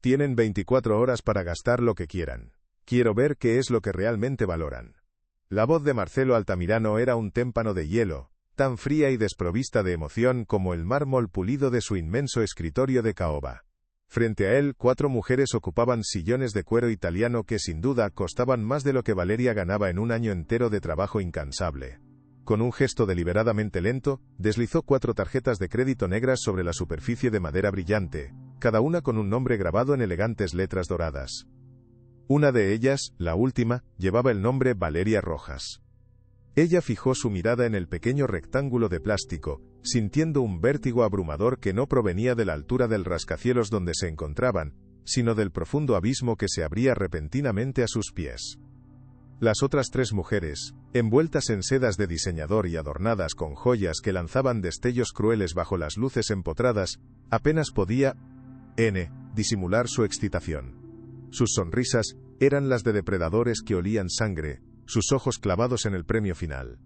Tienen 24 horas para gastar lo que quieran. Quiero ver qué es lo que realmente valoran. La voz de Marcelo Altamirano era un témpano de hielo, tan fría y desprovista de emoción como el mármol pulido de su inmenso escritorio de caoba. Frente a él, 4 mujeres ocupaban sillones de cuero italiano que sin duda costaban más de lo que Valeria ganaba en un año entero de trabajo incansable. Con un gesto deliberadamente lento, deslizó 4 tarjetas de crédito negras sobre la superficie de madera brillante, cada una con un nombre grabado en elegantes letras doradas. Una de ellas, la última, llevaba el nombre Valeria Rojas. Ella fijó su mirada en el pequeño rectángulo de plástico, sintiendo un vértigo abrumador que no provenía de la altura del rascacielos donde se encontraban, sino del profundo abismo que se abría repentinamente a sus pies. Las otras 3 mujeres, envueltas en sedas de diseñador y adornadas con joyas que lanzaban destellos crueles bajo las luces empotradas, apenas podía disimular su excitación. Sus sonrisas eran las de depredadores que olían sangre, sus ojos clavados en el premio final.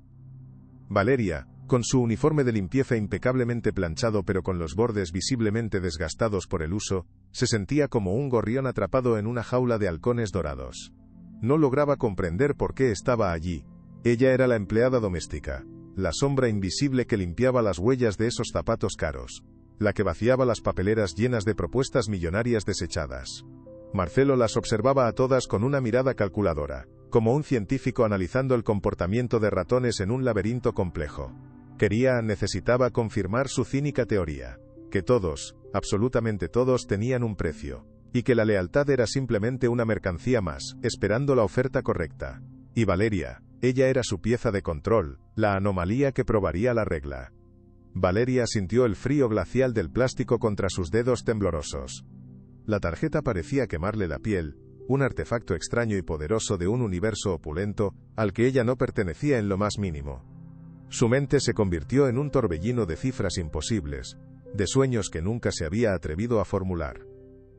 Valeria, con su uniforme de limpieza impecablemente planchado pero con los bordes visiblemente desgastados por el uso, se sentía como un gorrión atrapado en una jaula de halcones dorados. No lograba comprender por qué estaba allí. Ella era la empleada doméstica, la sombra invisible que limpiaba las huellas de esos zapatos caros, la que vaciaba las papeleras llenas de propuestas millonarias desechadas. Marcelo las observaba a todas con una mirada calculadora, como un científico analizando el comportamiento de ratones en un laberinto complejo. Necesitaba confirmar su cínica teoría, que todos, absolutamente todos, tenían un precio, y que la lealtad era simplemente una mercancía más, esperando la oferta correcta. Y Valeria, ella era su pieza de control, la anomalía que probaría la regla. Valeria sintió el frío glacial del plástico contra sus dedos temblorosos. La tarjeta parecía quemarle la piel, un artefacto extraño y poderoso de un universo opulento, al que ella no pertenecía en lo más mínimo. Su mente se convirtió en un torbellino de cifras imposibles, de sueños que nunca se había atrevido a formular.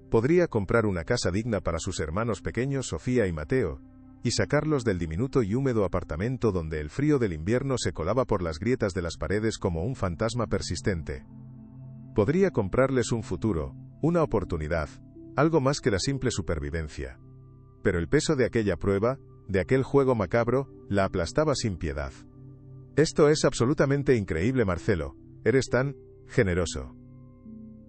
Podría comprar una casa digna para sus hermanos pequeños Sofía y Mateo, y sacarlos del diminuto y húmedo apartamento donde el frío del invierno se colaba por las grietas de las paredes como un fantasma persistente. Podría comprarles un futuro, una oportunidad, algo más que la simple supervivencia. Pero el peso de aquella prueba, de aquel juego macabro, la aplastaba sin piedad. Esto es absolutamente increíble, Marcelo, eres tan generoso.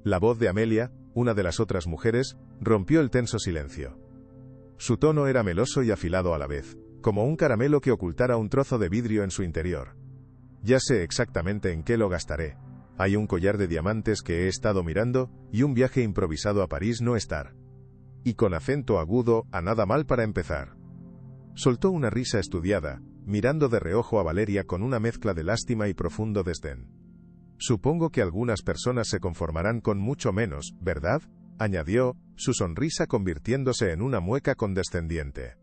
La voz de Amelia, una de las otras mujeres, rompió el tenso silencio. Su tono era meloso y afilado a la vez, como un caramelo que ocultara un trozo de vidrio en su interior. Ya sé exactamente en qué lo gastaré. Hay un collar de diamantes que he estado mirando, y un viaje improvisado a París no estar. Y con acento agudo, a nada mal para empezar. Soltó una risa estudiada, mirando de reojo a Valeria con una mezcla de lástima y profundo desdén. Supongo que algunas personas se conformarán con mucho menos, ¿verdad?, añadió, su sonrisa convirtiéndose en una mueca condescendiente.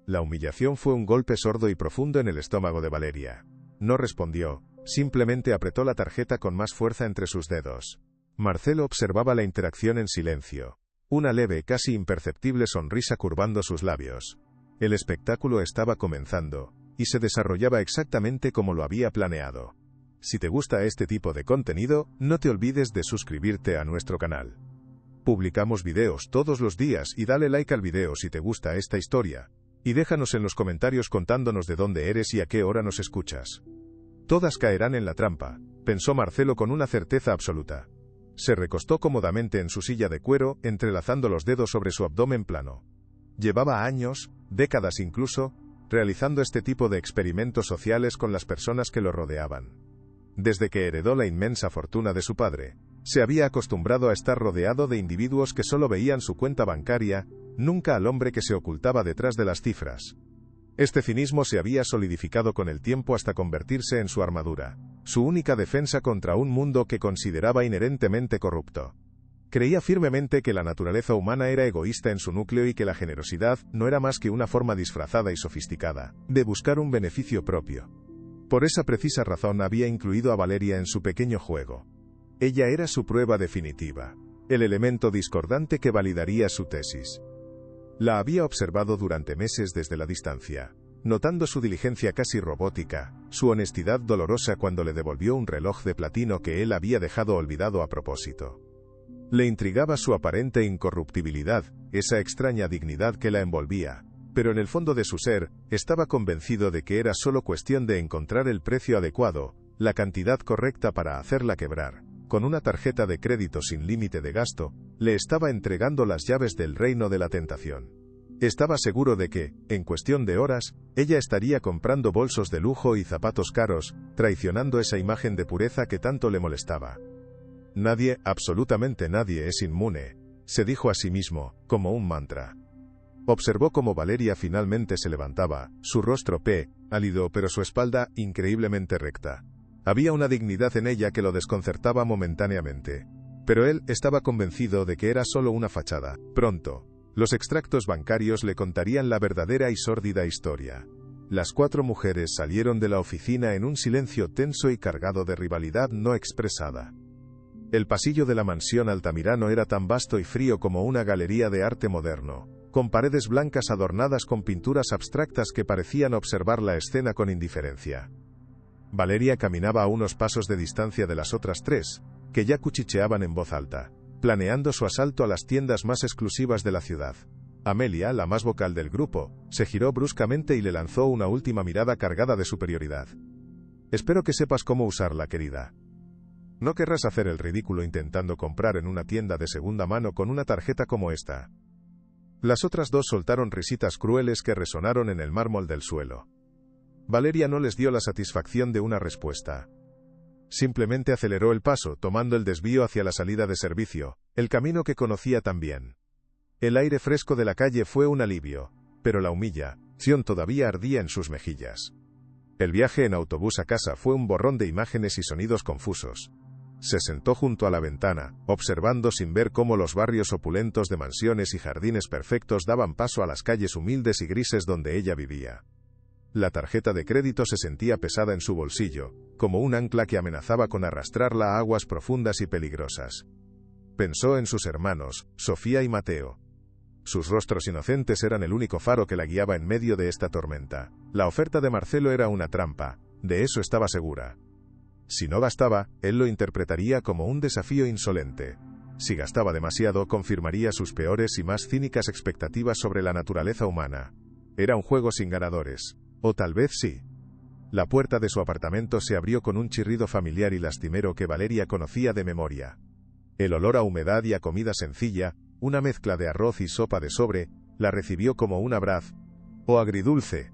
La humillación fue un golpe sordo y profundo en el estómago de Valeria. No respondió, simplemente apretó la tarjeta con más fuerza entre sus dedos. Marcelo observaba la interacción en silencio. Una leve, casi imperceptible sonrisa curvando sus labios. El espectáculo estaba comenzando, y se desarrollaba exactamente como lo había planeado. Si te gusta este tipo de contenido, no te olvides de suscribirte a nuestro canal. Publicamos videos todos los días y dale like al video si te gusta esta historia. Y déjanos en los comentarios contándonos de dónde eres y a qué hora nos escuchas. Todas caerán en la trampa, pensó Marcelo con una certeza absoluta. Se recostó cómodamente en su silla de cuero, entrelazando los dedos sobre su abdomen plano. Llevaba años, décadas incluso, realizando este tipo de experimentos sociales con las personas que lo rodeaban. Desde que heredó la inmensa fortuna de su padre, se había acostumbrado a estar rodeado de individuos que solo veían su cuenta bancaria, nunca al hombre que se ocultaba detrás de las cifras. Este cinismo se había solidificado con el tiempo hasta convertirse en su armadura, su única defensa contra un mundo que consideraba inherentemente corrupto. Creía firmemente que la naturaleza humana era egoísta en su núcleo y que la generosidad no era más que una forma disfrazada y sofisticada de buscar un beneficio propio. Por esa precisa razón había incluido a Valeria en su pequeño juego. Ella era su prueba definitiva, el elemento discordante que validaría su tesis. La había observado durante meses desde la distancia, notando su diligencia casi robótica, su honestidad dolorosa cuando le devolvió un reloj de platino que él había dejado olvidado a propósito. Le intrigaba su aparente incorruptibilidad, esa extraña dignidad que la envolvía, pero en el fondo de su ser, estaba convencido de que era solo cuestión de encontrar el precio adecuado, la cantidad correcta para hacerla quebrar. Con una tarjeta de crédito sin límite de gasto, le estaba entregando las llaves del reino de la tentación. Estaba seguro de que, en cuestión de horas, ella estaría comprando bolsos de lujo y zapatos caros, traicionando esa imagen de pureza que tanto le molestaba. Nadie, absolutamente nadie es inmune, se dijo a sí mismo, como un mantra. Observó cómo Valeria finalmente se levantaba, su rostro pálido pero su espalda increíblemente recta. Había una dignidad en ella que lo desconcertaba momentáneamente. Pero él estaba convencido de que era solo una fachada. Pronto, los extractos bancarios le contarían la verdadera y sórdida historia. Las 4 mujeres salieron de la oficina en un silencio tenso y cargado de rivalidad no expresada. El pasillo de la mansión Altamirano era tan vasto y frío como una galería de arte moderno, con paredes blancas adornadas con pinturas abstractas que parecían observar la escena con indiferencia. Valeria caminaba a unos pasos de distancia de las otras 3, que ya cuchicheaban en voz alta, planeando su asalto a las tiendas más exclusivas de la ciudad. Amelia, la más vocal del grupo, se giró bruscamente y le lanzó una última mirada cargada de superioridad. «Espero que sepas cómo usarla, querida. No querrás hacer el ridículo intentando comprar en una tienda de segunda mano con una tarjeta como esta». Las otras 2 soltaron risitas crueles que resonaron en el mármol del suelo. Valeria no les dio la satisfacción de una respuesta. Simplemente aceleró el paso, tomando el desvío hacia la salida de servicio, el camino que conocía tan bien. El aire fresco de la calle fue un alivio, pero la humillación todavía ardía en sus mejillas. El viaje en autobús a casa fue un borrón de imágenes y sonidos confusos. Se sentó junto a la ventana, observando sin ver cómo los barrios opulentos de mansiones y jardines perfectos daban paso a las calles humildes y grises donde ella vivía. La tarjeta de crédito se sentía pesada en su bolsillo, como un ancla que amenazaba con arrastrarla a aguas profundas y peligrosas. Pensó en sus hermanos, Sofía y Mateo. Sus rostros inocentes eran el único faro que la guiaba en medio de esta tormenta. La oferta de Marcelo era una trampa, de eso estaba segura. Si no gastaba, él lo interpretaría como un desafío insolente. Si gastaba demasiado, confirmaría sus peores y más cínicas expectativas sobre la naturaleza humana. Era un juego sin ganadores. O tal vez sí. La puerta de su apartamento se abrió con un chirrido familiar y lastimero que Valeria conocía de memoria. El olor a humedad y a comida sencilla, una mezcla de arroz y sopa de sobre, la recibió como un abrazo, o agridulce.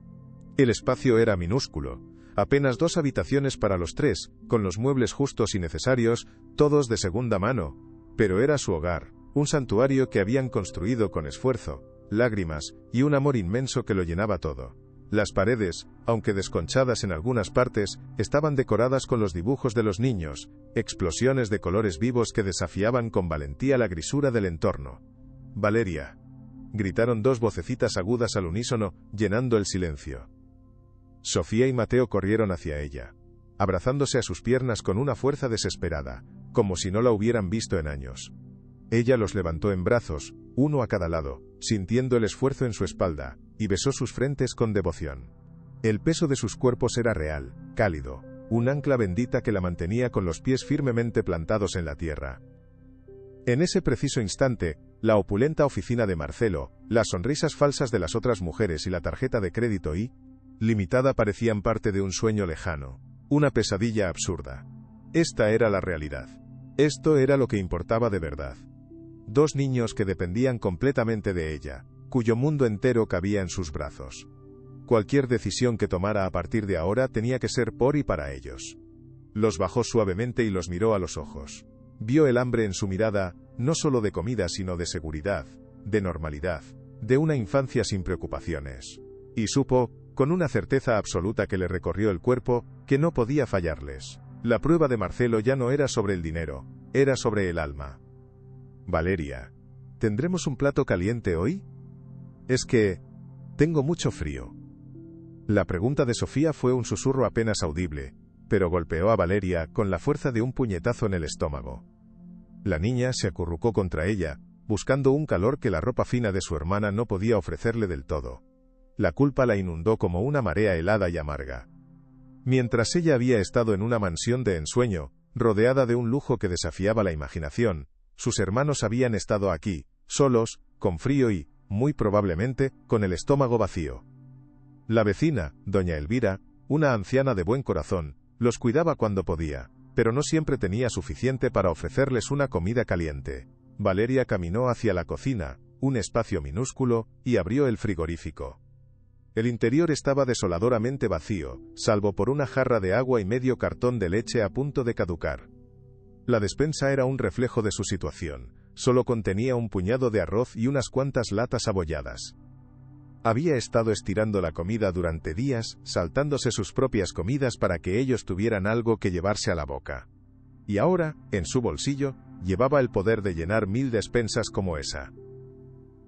El espacio era minúsculo, apenas 2 habitaciones para los 3, con los muebles justos y necesarios, todos de segunda mano, pero era su hogar, un santuario que habían construido con esfuerzo, lágrimas, y un amor inmenso que lo llenaba todo. Las paredes, aunque desconchadas en algunas partes, estaban decoradas con los dibujos de los niños, explosiones de colores vivos que desafiaban con valentía la grisura del entorno. «Valeria», gritaron 2 vocecitas agudas al unísono, llenando el silencio. Sofía y Mateo corrieron hacia ella, abrazándose a sus piernas con una fuerza desesperada, como si no la hubieran visto en años. Ella los levantó en brazos, uno a cada lado, sintiendo el esfuerzo en su espalda, y besó sus frentes con devoción. El peso de sus cuerpos era real, cálido, un ancla bendita que la mantenía con los pies firmemente plantados en la tierra. En ese preciso instante, la oficina de Marcelo, las sonrisas falsas de las otras mujeres y la tarjeta de crédito limitada parecían parte de un sueño lejano, una pesadilla absurda. Esta era la realidad. Esto era lo que importaba de verdad. 2 niños que dependían completamente de ella, cuyo mundo entero cabía en sus brazos. Cualquier decisión que tomara a partir de ahora tenía que ser por y para ellos. Los bajó suavemente y los miró a los ojos. Vio el hambre en su mirada, no solo de comida sino de seguridad, de normalidad, de una infancia sin preocupaciones. Y supo, con una certeza absoluta que le recorrió el cuerpo, que no podía fallarles. La prueba de Marcelo ya no era sobre el dinero, era sobre el alma. «Valeria, ¿tendremos un plato caliente hoy? Es que tengo mucho frío». La pregunta de Sofía fue un susurro apenas audible, pero golpeó a Valeria con la fuerza de un puñetazo en el estómago. La niña se acurrucó contra ella, buscando un calor que la ropa fina de su hermana no podía ofrecerle del todo. La culpa la inundó como una marea helada y amarga. Mientras ella había estado en una mansión de ensueño, rodeada de un lujo que desafiaba la imaginación, sus hermanos habían estado aquí, solos, con frío y, muy probablemente, con el estómago vacío. La vecina, doña Elvira, una anciana de buen corazón, los cuidaba cuando podía, pero no siempre tenía suficiente para ofrecerles una comida caliente. Valeria caminó hacia la cocina, un espacio minúsculo, y abrió el frigorífico. El interior estaba desoladoramente vacío, salvo por una jarra de agua y medio cartón de leche a punto de caducar. La despensa era un reflejo de su situación, solo contenía un puñado de arroz y unas cuantas latas abolladas. Había estado estirando la comida durante días, saltándose sus propias comidas para que ellos tuvieran algo que llevarse a la boca. Y ahora, en su bolsillo, llevaba el poder de llenar 1000 despensas como esa.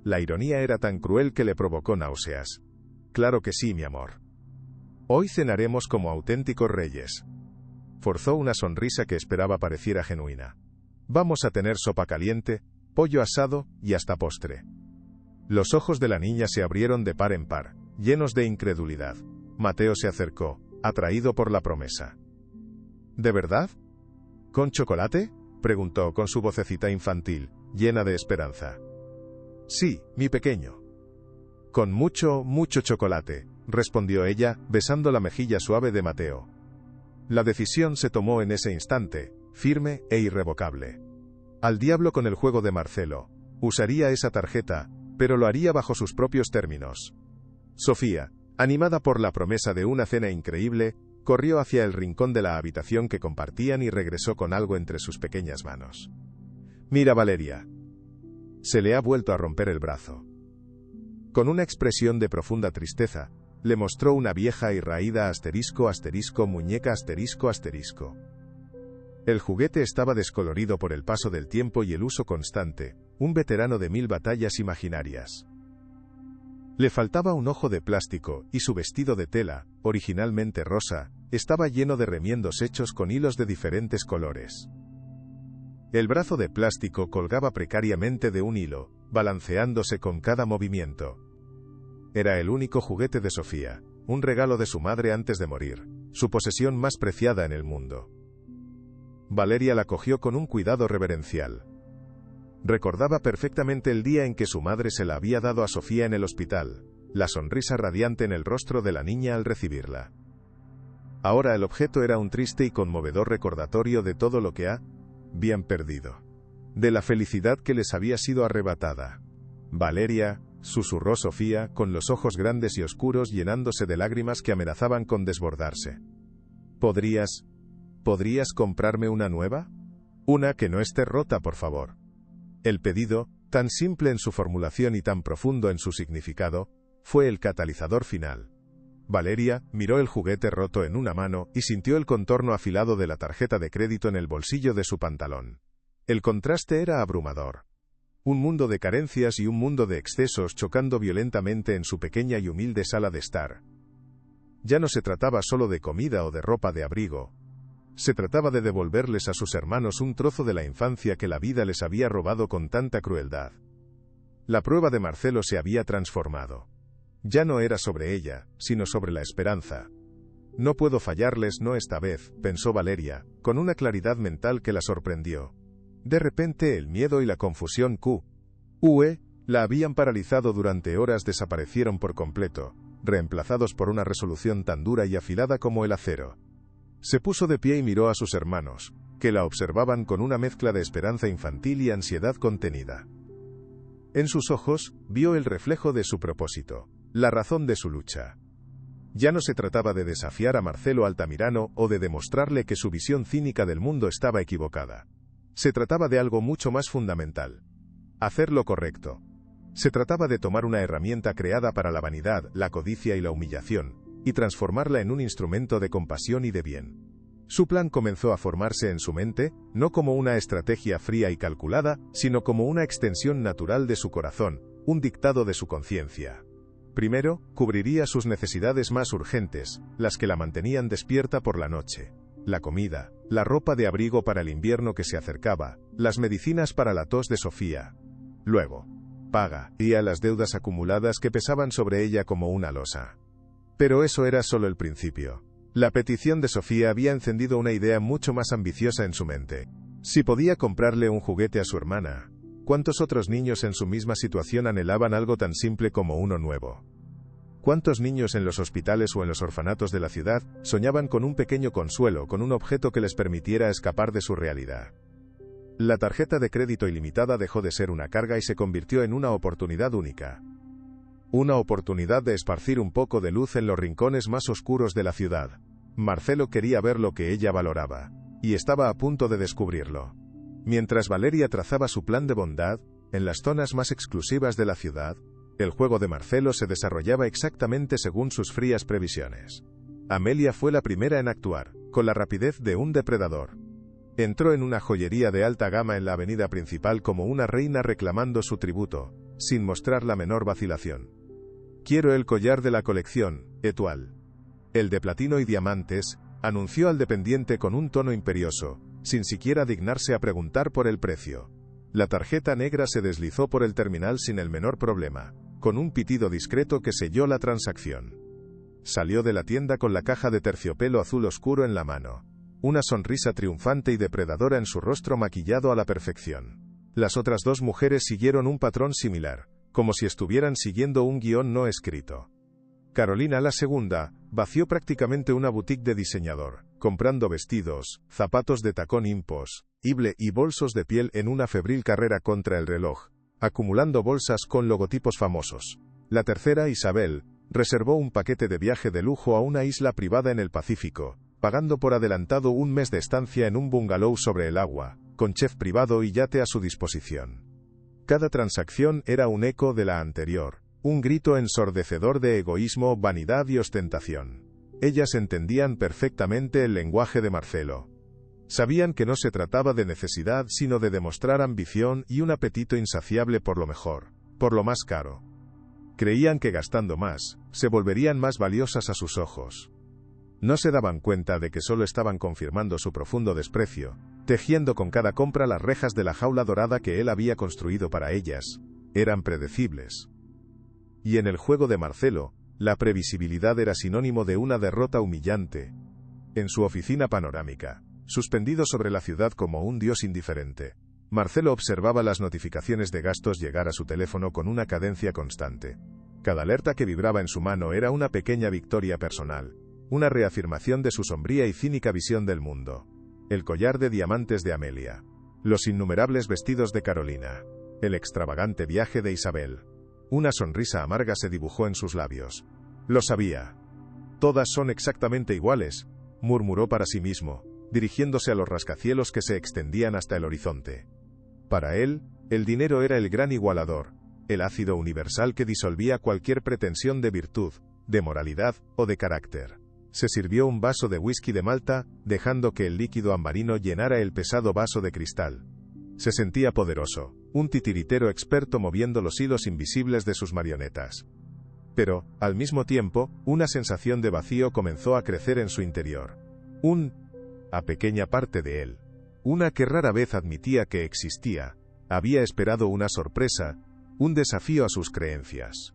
La ironía era tan cruel que le provocó náuseas. Claro que sí, mi amor. Hoy cenaremos como auténticos reyes. Forzó una sonrisa que esperaba pareciera genuina. Vamos a tener sopa caliente, pollo asado y hasta postre. Los ojos de la niña se abrieron de par en par, llenos de incredulidad. Mateo se acercó, atraído por la promesa. ¿De verdad? ¿Con chocolate?, preguntó con su vocecita infantil, llena de esperanza. Sí, mi pequeño. Con mucho, mucho chocolate, respondió ella, besando la mejilla suave de Mateo. La decisión se tomó en ese instante, firme e irrevocable. Al diablo con el juego de Marcelo. Usaría esa tarjeta, pero lo haría bajo sus propios términos. Sofía, animada por la promesa de una cena increíble, corrió hacia el rincón de la habitación que compartían y regresó con algo entre sus pequeñas manos. Mira, Valeria. Se le ha vuelto a romper el brazo. Con una expresión de profunda tristeza, le mostró una vieja y raída muñeca ***. El juguete estaba descolorido por el paso del tiempo y el uso constante, un veterano de 1000 batallas imaginarias. Le faltaba un ojo de plástico, y su vestido de tela, originalmente rosa, estaba lleno de remiendos hechos con hilos de diferentes colores. El brazo de plástico colgaba precariamente de un hilo, balanceándose con cada movimiento. Era el único juguete de Sofía, un regalo de su madre antes de morir, su posesión más preciada en el mundo. Valeria la cogió con un cuidado reverencial. Recordaba perfectamente el día en que su madre se la había dado a Sofía en el hospital, la sonrisa radiante en el rostro de la niña al recibirla. Ahora el objeto era un triste y conmovedor recordatorio de todo lo que habían perdido. De la felicidad que les había sido arrebatada. Valeria, susurró Sofía, con los ojos grandes y oscuros llenándose de lágrimas que amenazaban con desbordarse. ¿Podrías comprarme una nueva? Una que no esté rota, por favor. El pedido, tan simple en su formulación y tan profundo en su significado, fue el catalizador final. Valeria miró el juguete roto en una mano y sintió el contorno afilado de la tarjeta de crédito en el bolsillo de su pantalón. El contraste era abrumador. Un mundo de carencias y un mundo de excesos chocando violentamente en su pequeña y humilde sala de estar. Ya no se trataba solo de comida o de ropa de abrigo. Se trataba de devolverles a sus hermanos un trozo de la infancia que la vida les había robado con tanta crueldad. La prueba de Marcelo se había transformado. Ya no era sobre ella, sino sobre la esperanza. No puedo fallarles, no esta vez, pensó Valeria, con una claridad mental que la sorprendió. De repente el miedo y la confusión la habían paralizado durante horas desaparecieron por completo, reemplazados por una resolución tan dura y afilada como el acero. Se puso de pie y miró a sus hermanos, que la observaban con una mezcla de esperanza infantil y ansiedad contenida. En sus ojos, vio el reflejo de su propósito, la razón de su lucha. Ya no se trataba de desafiar a Marcelo Altamirano o de demostrarle que su visión cínica del mundo estaba equivocada. Se trataba de algo mucho más fundamental. Hacer lo correcto. Se trataba de tomar una herramienta creada para la vanidad, la codicia y la humillación, y transformarla en un instrumento de compasión y de bien. Su plan comenzó a formarse en su mente, no como una estrategia fría y calculada, sino como una extensión natural de su corazón, un dictado de su conciencia. Primero, cubriría sus necesidades más urgentes, las que la mantenían despierta por la noche. La comida, la ropa de abrigo para el invierno que se acercaba, las medicinas para la tos de Sofía. Luego, pagaría las deudas acumuladas que pesaban sobre ella como una losa. Pero eso era solo el principio. La petición de Sofía había encendido una idea mucho más ambiciosa en su mente. Si podía comprarle un juguete a su hermana, ¿cuántos otros niños en su misma situación anhelaban algo tan simple como uno nuevo? ¿Cuántos niños en los hospitales o en los orfanatos de la ciudad soñaban con un pequeño consuelo, con un objeto que les permitiera escapar de su realidad? La tarjeta de crédito ilimitada dejó de ser una carga y se convirtió en una oportunidad única. Una oportunidad de esparcir un poco de luz en los rincones más oscuros de la ciudad. Marcelo quería ver lo que ella valoraba, y estaba a punto de descubrirlo. Mientras Valeria trazaba su plan de bondad, en las zonas más exclusivas de la ciudad, el juego de Marcelo se desarrollaba exactamente según sus frías previsiones. Amelia fue la primera en actuar, con la rapidez de un depredador. Entró en una joyería de alta gama en la avenida principal como una reina reclamando su tributo, sin mostrar la menor vacilación. «Quiero el collar de la colección, Étoile. El de platino y diamantes», anunció al dependiente con un tono imperioso, sin siquiera dignarse a preguntar por el precio. La tarjeta negra se deslizó por el terminal sin el menor problema, con un pitido discreto que selló la transacción. Salió de la tienda con la caja de terciopelo azul oscuro en la mano, una sonrisa triunfante y depredadora en su rostro maquillado a la perfección. Las otras dos mujeres siguieron un patrón similar, como si estuvieran siguiendo un guión no escrito. Carolina, la segunda, vació prácticamente una boutique de diseñador, comprando vestidos, zapatos de tacón imposible y bolsos de piel en una febril carrera contra el reloj, acumulando bolsas con logotipos famosos. La tercera, Isabel, reservó un paquete de viaje de lujo a una isla privada en el Pacífico, pagando por adelantado un mes de estancia en un bungalow sobre el agua, con chef privado y yate a su disposición. Cada transacción era un eco de la anterior, un grito ensordecedor de egoísmo, vanidad y ostentación. Ellas entendían perfectamente el lenguaje de Marcelo. Sabían que no se trataba de necesidad sino de demostrar ambición y un apetito insaciable por lo mejor, por lo más caro. Creían que gastando más, se volverían más valiosas a sus ojos. No se daban cuenta de que solo estaban confirmando su profundo desprecio, tejiendo con cada compra las rejas de la jaula dorada que él había construido para ellas. Eran predecibles. Y en el juego de Marcelo, la previsibilidad era sinónimo de una derrota humillante. En su oficina panorámica, suspendido sobre la ciudad como un dios indiferente, Marcelo observaba las notificaciones de gastos llegar a su teléfono con una cadencia constante. Cada alerta que vibraba en su mano era una pequeña victoria personal, una reafirmación de su sombría y cínica visión del mundo. El collar de diamantes de Amelia, los innumerables vestidos de Carolina, el extravagante viaje de Isabel. Una sonrisa amarga se dibujó en sus labios. Lo sabía. Todas son exactamente iguales, murmuró para sí mismo, dirigiéndose a los rascacielos que se extendían hasta el horizonte. Para él, el dinero era el gran igualador, el ácido universal que disolvía cualquier pretensión de virtud, de moralidad o de carácter. Se sirvió un vaso de whisky de Malta, dejando que el líquido ambarino llenara el pesado vaso de cristal. Se sentía poderoso, un titiritero experto moviendo los hilos invisibles de sus marionetas. Pero, al mismo tiempo, una sensación de vacío comenzó a crecer en su interior. A pequeña parte de él, una que rara vez admitía que existía, había esperado una sorpresa, un desafío a sus creencias.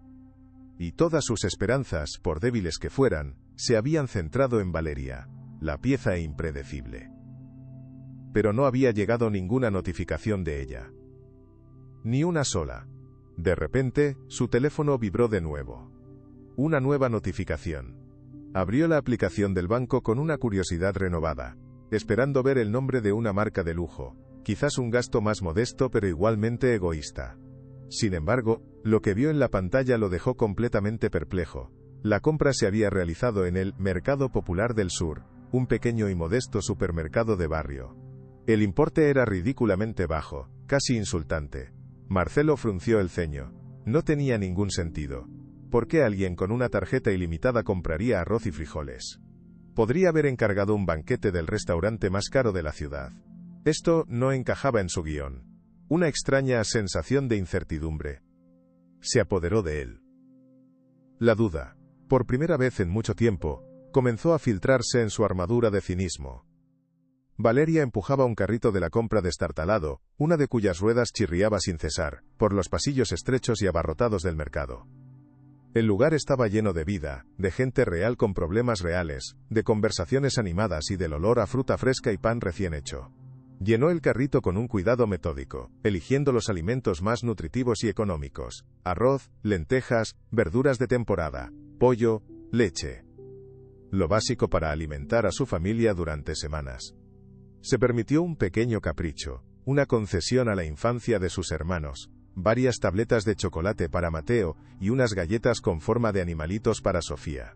Y todas sus esperanzas, por débiles que fueran, se habían centrado en Valeria, la pieza impredecible. Pero no había llegado ninguna notificación de ella. Ni una sola. De repente, su teléfono vibró de nuevo. Una nueva notificación. Abrió la aplicación del banco con una curiosidad renovada, esperando ver el nombre de una marca de lujo, quizás un gasto más modesto pero igualmente egoísta. Sin embargo, lo que vio en la pantalla lo dejó completamente perplejo. La compra se había realizado en el Mercado Popular del Sur, un pequeño y modesto supermercado de barrio. El importe era ridículamente bajo, casi insultante. Marcelo frunció el ceño. No tenía ningún sentido. ¿Por qué alguien con una tarjeta ilimitada compraría arroz y frijoles? Podría haber encargado un banquete del restaurante más caro de la ciudad. Esto no encajaba en su guión. Una extraña sensación de incertidumbre se apoderó de él. La duda, por primera vez en mucho tiempo, comenzó a filtrarse en su armadura de cinismo. Valeria empujaba un carrito de la compra destartalado, una de cuyas ruedas chirriaba sin cesar, por los pasillos estrechos y abarrotados del mercado. El lugar estaba lleno de vida, de gente real con problemas reales, de conversaciones animadas y del olor a fruta fresca y pan recién hecho. Llenó el carrito con un cuidado metódico, eligiendo los alimentos más nutritivos y económicos: arroz, lentejas, verduras de temporada, pollo, leche. Lo básico para alimentar a su familia durante semanas. Se permitió un pequeño capricho, una concesión a la infancia de sus hermanos: varias tabletas de chocolate para Mateo y unas galletas con forma de animalitos para Sofía.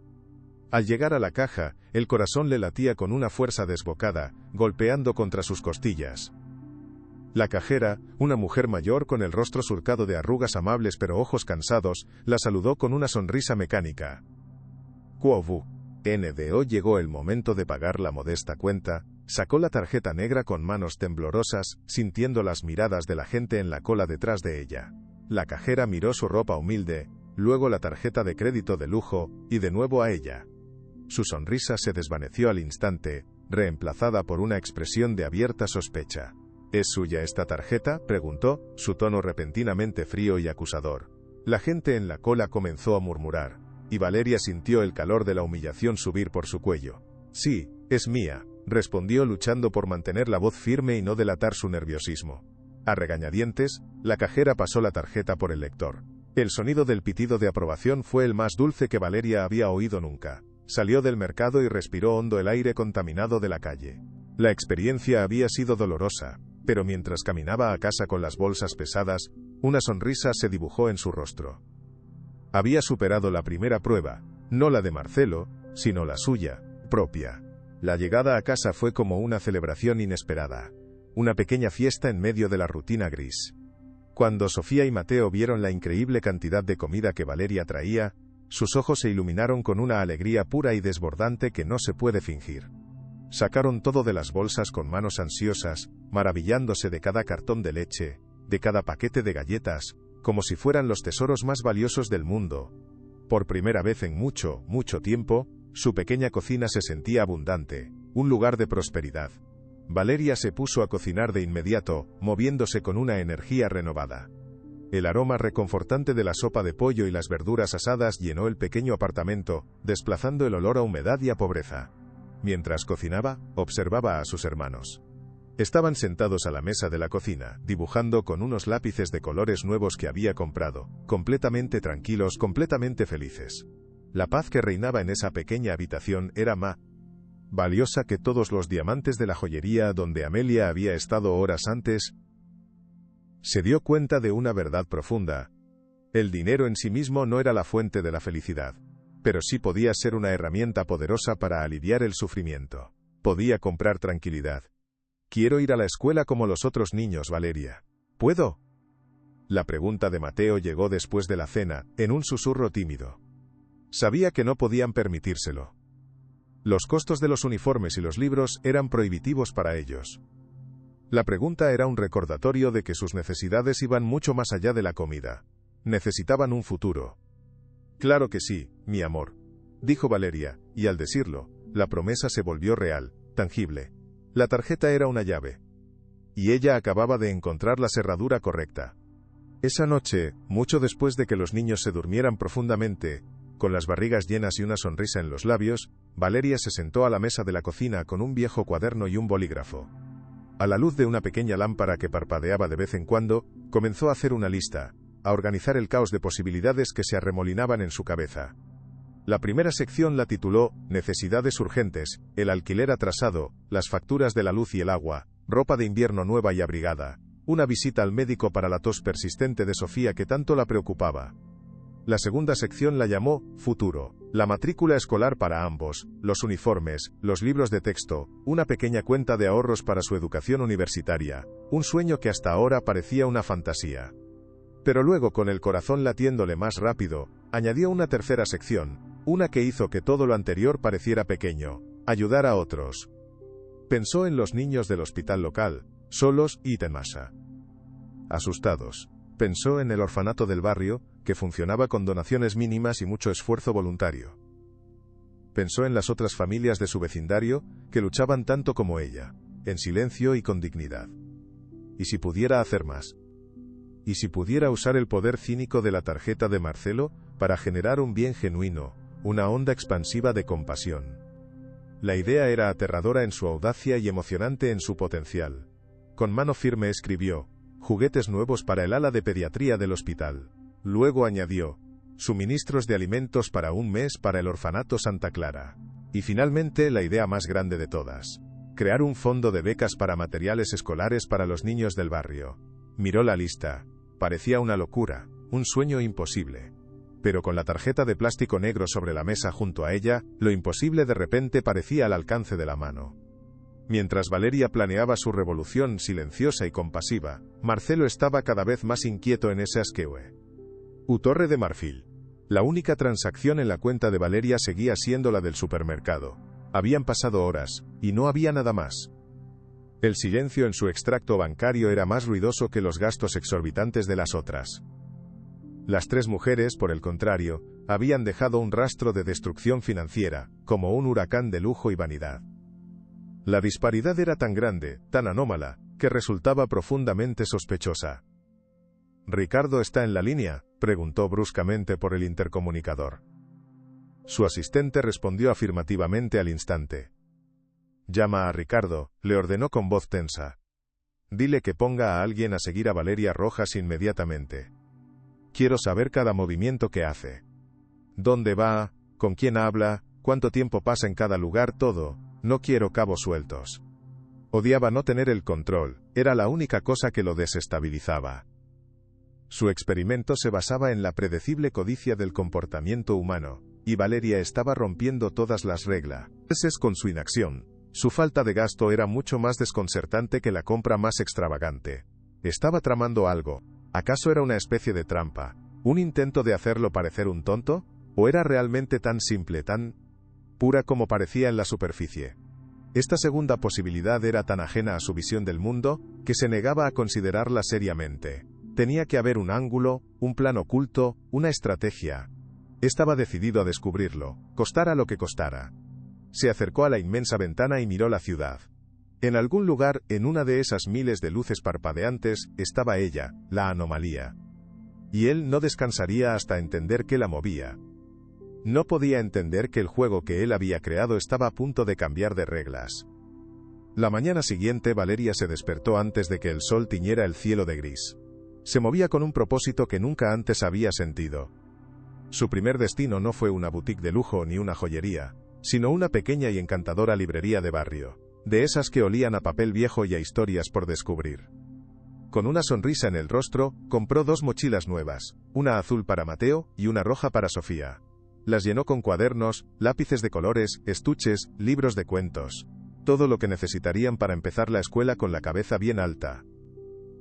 Al llegar a la caja, el corazón le latía con una fuerza desbocada, golpeando contra sus costillas. La cajera, una mujer mayor con el rostro surcado de arrugas amables pero ojos cansados, la saludó con una sonrisa mecánica. Quovu. NDO. Llegó el momento de pagar la modesta cuenta. Sacó la tarjeta negra con manos temblorosas, sintiendo las miradas de la gente en la cola detrás de ella. La cajera miró su ropa humilde, luego la tarjeta de crédito de lujo, y de nuevo a ella. Su sonrisa se desvaneció al instante, reemplazada por una expresión de abierta sospecha. ¿Es suya esta tarjeta?, preguntó, su tono repentinamente frío y acusador. La gente en la cola comenzó a murmurar, y Valeria sintió el calor de la humillación subir por su cuello. Sí, es mía, respondió luchando por mantener la voz firme y no delatar su nerviosismo. A regañadientes, la cajera pasó la tarjeta por el lector. El sonido del pitido de aprobación fue el más dulce que Valeria había oído nunca. Salió del mercado y respiró hondo el aire contaminado de la calle. La experiencia había sido dolorosa, pero mientras caminaba a casa con las bolsas pesadas, una sonrisa se dibujó en su rostro. Había superado la primera prueba, no la de Marcelo, sino la suya, propia. La llegada a casa fue como una celebración inesperada, una pequeña fiesta en medio de la rutina gris. Cuando Sofía y Mateo vieron la increíble cantidad de comida que Valeria traía, sus ojos se iluminaron con una alegría pura y desbordante que no se puede fingir. Sacaron todo de las bolsas con manos ansiosas, maravillándose de cada cartón de leche, de cada paquete de galletas, como si fueran los tesoros más valiosos del mundo. Por primera vez en mucho, mucho tiempo, su pequeña cocina se sentía abundante, un lugar de prosperidad. Valeria se puso a cocinar de inmediato, moviéndose con una energía renovada. El aroma reconfortante de la sopa de pollo y las verduras asadas llenó el pequeño apartamento, desplazando el olor a humedad y a pobreza. Mientras cocinaba, observaba a sus hermanos. Estaban sentados a la mesa de la cocina, dibujando con unos lápices de colores nuevos que había comprado, completamente tranquilos, completamente felices. La paz que reinaba en esa pequeña habitación era más valiosa que todos los diamantes de la joyería donde Amelia había estado horas antes. Se dio cuenta de una verdad profunda. El dinero en sí mismo no era la fuente de la felicidad, pero sí podía ser una herramienta poderosa para aliviar el sufrimiento. Podía comprar tranquilidad. Quiero ir a la escuela como los otros niños, Valeria. ¿Puedo? La pregunta de Mateo llegó después de la cena, en un susurro tímido. Sabía que no podían permitírselo. Los costos de los uniformes y los libros eran prohibitivos para ellos. La pregunta era un recordatorio de que sus necesidades iban mucho más allá de la comida. Necesitaban un futuro. Claro que sí, mi amor, dijo Valeria, y al decirlo, la promesa se volvió real, tangible. La tarjeta era una llave. Y ella acababa de encontrar la cerradura correcta. Esa noche, mucho después de que los niños se durmieran profundamente, con las barrigas llenas y una sonrisa en los labios, Valeria se sentó a la mesa de la cocina con un viejo cuaderno y un bolígrafo. A la luz de una pequeña lámpara que parpadeaba de vez en cuando, comenzó a hacer una lista, a organizar el caos de posibilidades que se arremolinaban en su cabeza. La primera sección la tituló Necesidades urgentes, el alquiler atrasado, las facturas de la luz y el agua, ropa de invierno nueva y abrigada, una visita al médico para la tos persistente de Sofía que tanto la preocupaba. La segunda sección la llamó Futuro, la matrícula escolar para ambos, los uniformes, los libros de texto, una pequeña cuenta de ahorros para su educación universitaria, un sueño que hasta ahora parecía una fantasía. Pero luego, con el corazón latiéndole más rápido, añadió una tercera sección, una que hizo que todo lo anterior pareciera pequeño: ayudar a otros. Pensó en los niños del hospital local, solos y en masa. Asustados. Pensó en el orfanato del barrio, que funcionaba con donaciones mínimas y mucho esfuerzo voluntario. Pensó en las otras familias de su vecindario, que luchaban tanto como ella, en silencio y con dignidad. ¿Y si pudiera hacer más? ¿Y si pudiera usar el poder cínico de la tarjeta de Marcelo para generar un bien genuino, una onda expansiva de compasión? La idea era aterradora en su audacia y emocionante en su potencial. Con mano firme escribió: juguetes nuevos para el ala de pediatría del hospital. Luego añadió: suministros de alimentos para un mes para el orfanato Santa Clara. Y finalmente la idea más grande de todas: crear un fondo de becas para materiales escolares para los niños del barrio. Miró la lista. Parecía una locura, un sueño imposible. Pero con la tarjeta de plástico negro sobre la mesa junto a ella, lo imposible de repente parecía al alcance de la mano. Mientras Valeria planeaba su revolución silenciosa y compasiva, Marcelo estaba cada vez más inquieto en ese Askew. Torre de Marfil. La única transacción en la cuenta de Valeria seguía siendo la del supermercado. Habían pasado horas, y no había nada más. El silencio en su extracto bancario era más ruidoso que los gastos exorbitantes de las otras. Las tres mujeres, por el contrario, habían dejado un rastro de destrucción financiera, como un huracán de lujo y vanidad. La disparidad era tan grande, tan anómala, que resultaba profundamente sospechosa. ¿Ricardo está en la línea?, preguntó bruscamente por el intercomunicador. Su asistente respondió afirmativamente al instante. «Llama a Ricardo», le ordenó con voz tensa. «Dile que ponga a alguien a seguir a Valeria Rojas inmediatamente. Quiero saber cada movimiento que hace. ¿Dónde va? ¿Con quién habla? ¿Cuánto tiempo pasa en cada lugar? Todo. No quiero cabos sueltos». Odiaba no tener el control, era la única cosa que lo desestabilizaba. Su experimento se basaba en la predecible codicia del comportamiento humano, y Valeria estaba rompiendo todas las reglas. Con su inacción, su falta de gasto era mucho más desconcertante que la compra más extravagante. Estaba tramando algo. ¿Acaso era una especie de trampa? ¿Un intento de hacerlo parecer un tonto? ¿O era realmente tan simple, tan pura como parecía en la superficie? Esta segunda posibilidad era tan ajena a su visión del mundo, que se negaba a considerarla seriamente. Tenía que haber un ángulo, un plan oculto, una estrategia. Estaba decidido a descubrirlo, costara lo que costara. Se acercó a la inmensa ventana y miró la ciudad. En algún lugar, en una de esas miles de luces parpadeantes, estaba ella, la anomalía. Y él no descansaría hasta entender qué la movía. No podía entender que el juego que él había creado estaba a punto de cambiar de reglas. La mañana siguiente Valeria se despertó antes de que el sol tiñera el cielo de gris. Se movía con un propósito que nunca antes había sentido. Su primer destino no fue una boutique de lujo ni una joyería, sino una pequeña y encantadora librería de barrio, de esas que olían a papel viejo y a historias por descubrir. Con una sonrisa en el rostro, compró 2 mochilas nuevas, una azul para Mateo y una roja para Sofía. Las llenó con cuadernos, lápices de colores, estuches, libros de cuentos. Todo lo que necesitarían para empezar la escuela con la cabeza bien alta.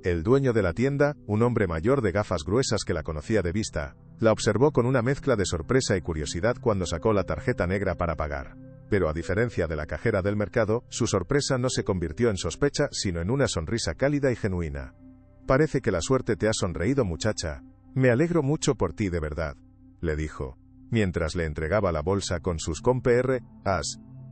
El dueño de la tienda, un hombre mayor de gafas gruesas que la conocía de vista, la observó con una mezcla de sorpresa y curiosidad cuando sacó la tarjeta negra para pagar. Pero a diferencia de la cajera del mercado, su sorpresa no se convirtió en sospecha, sino en una sonrisa cálida y genuina. «Parece que la suerte te ha sonreído, muchacha. Me alegro mucho por ti, de verdad», le dijo, mientras le entregaba la bolsa con sus compras.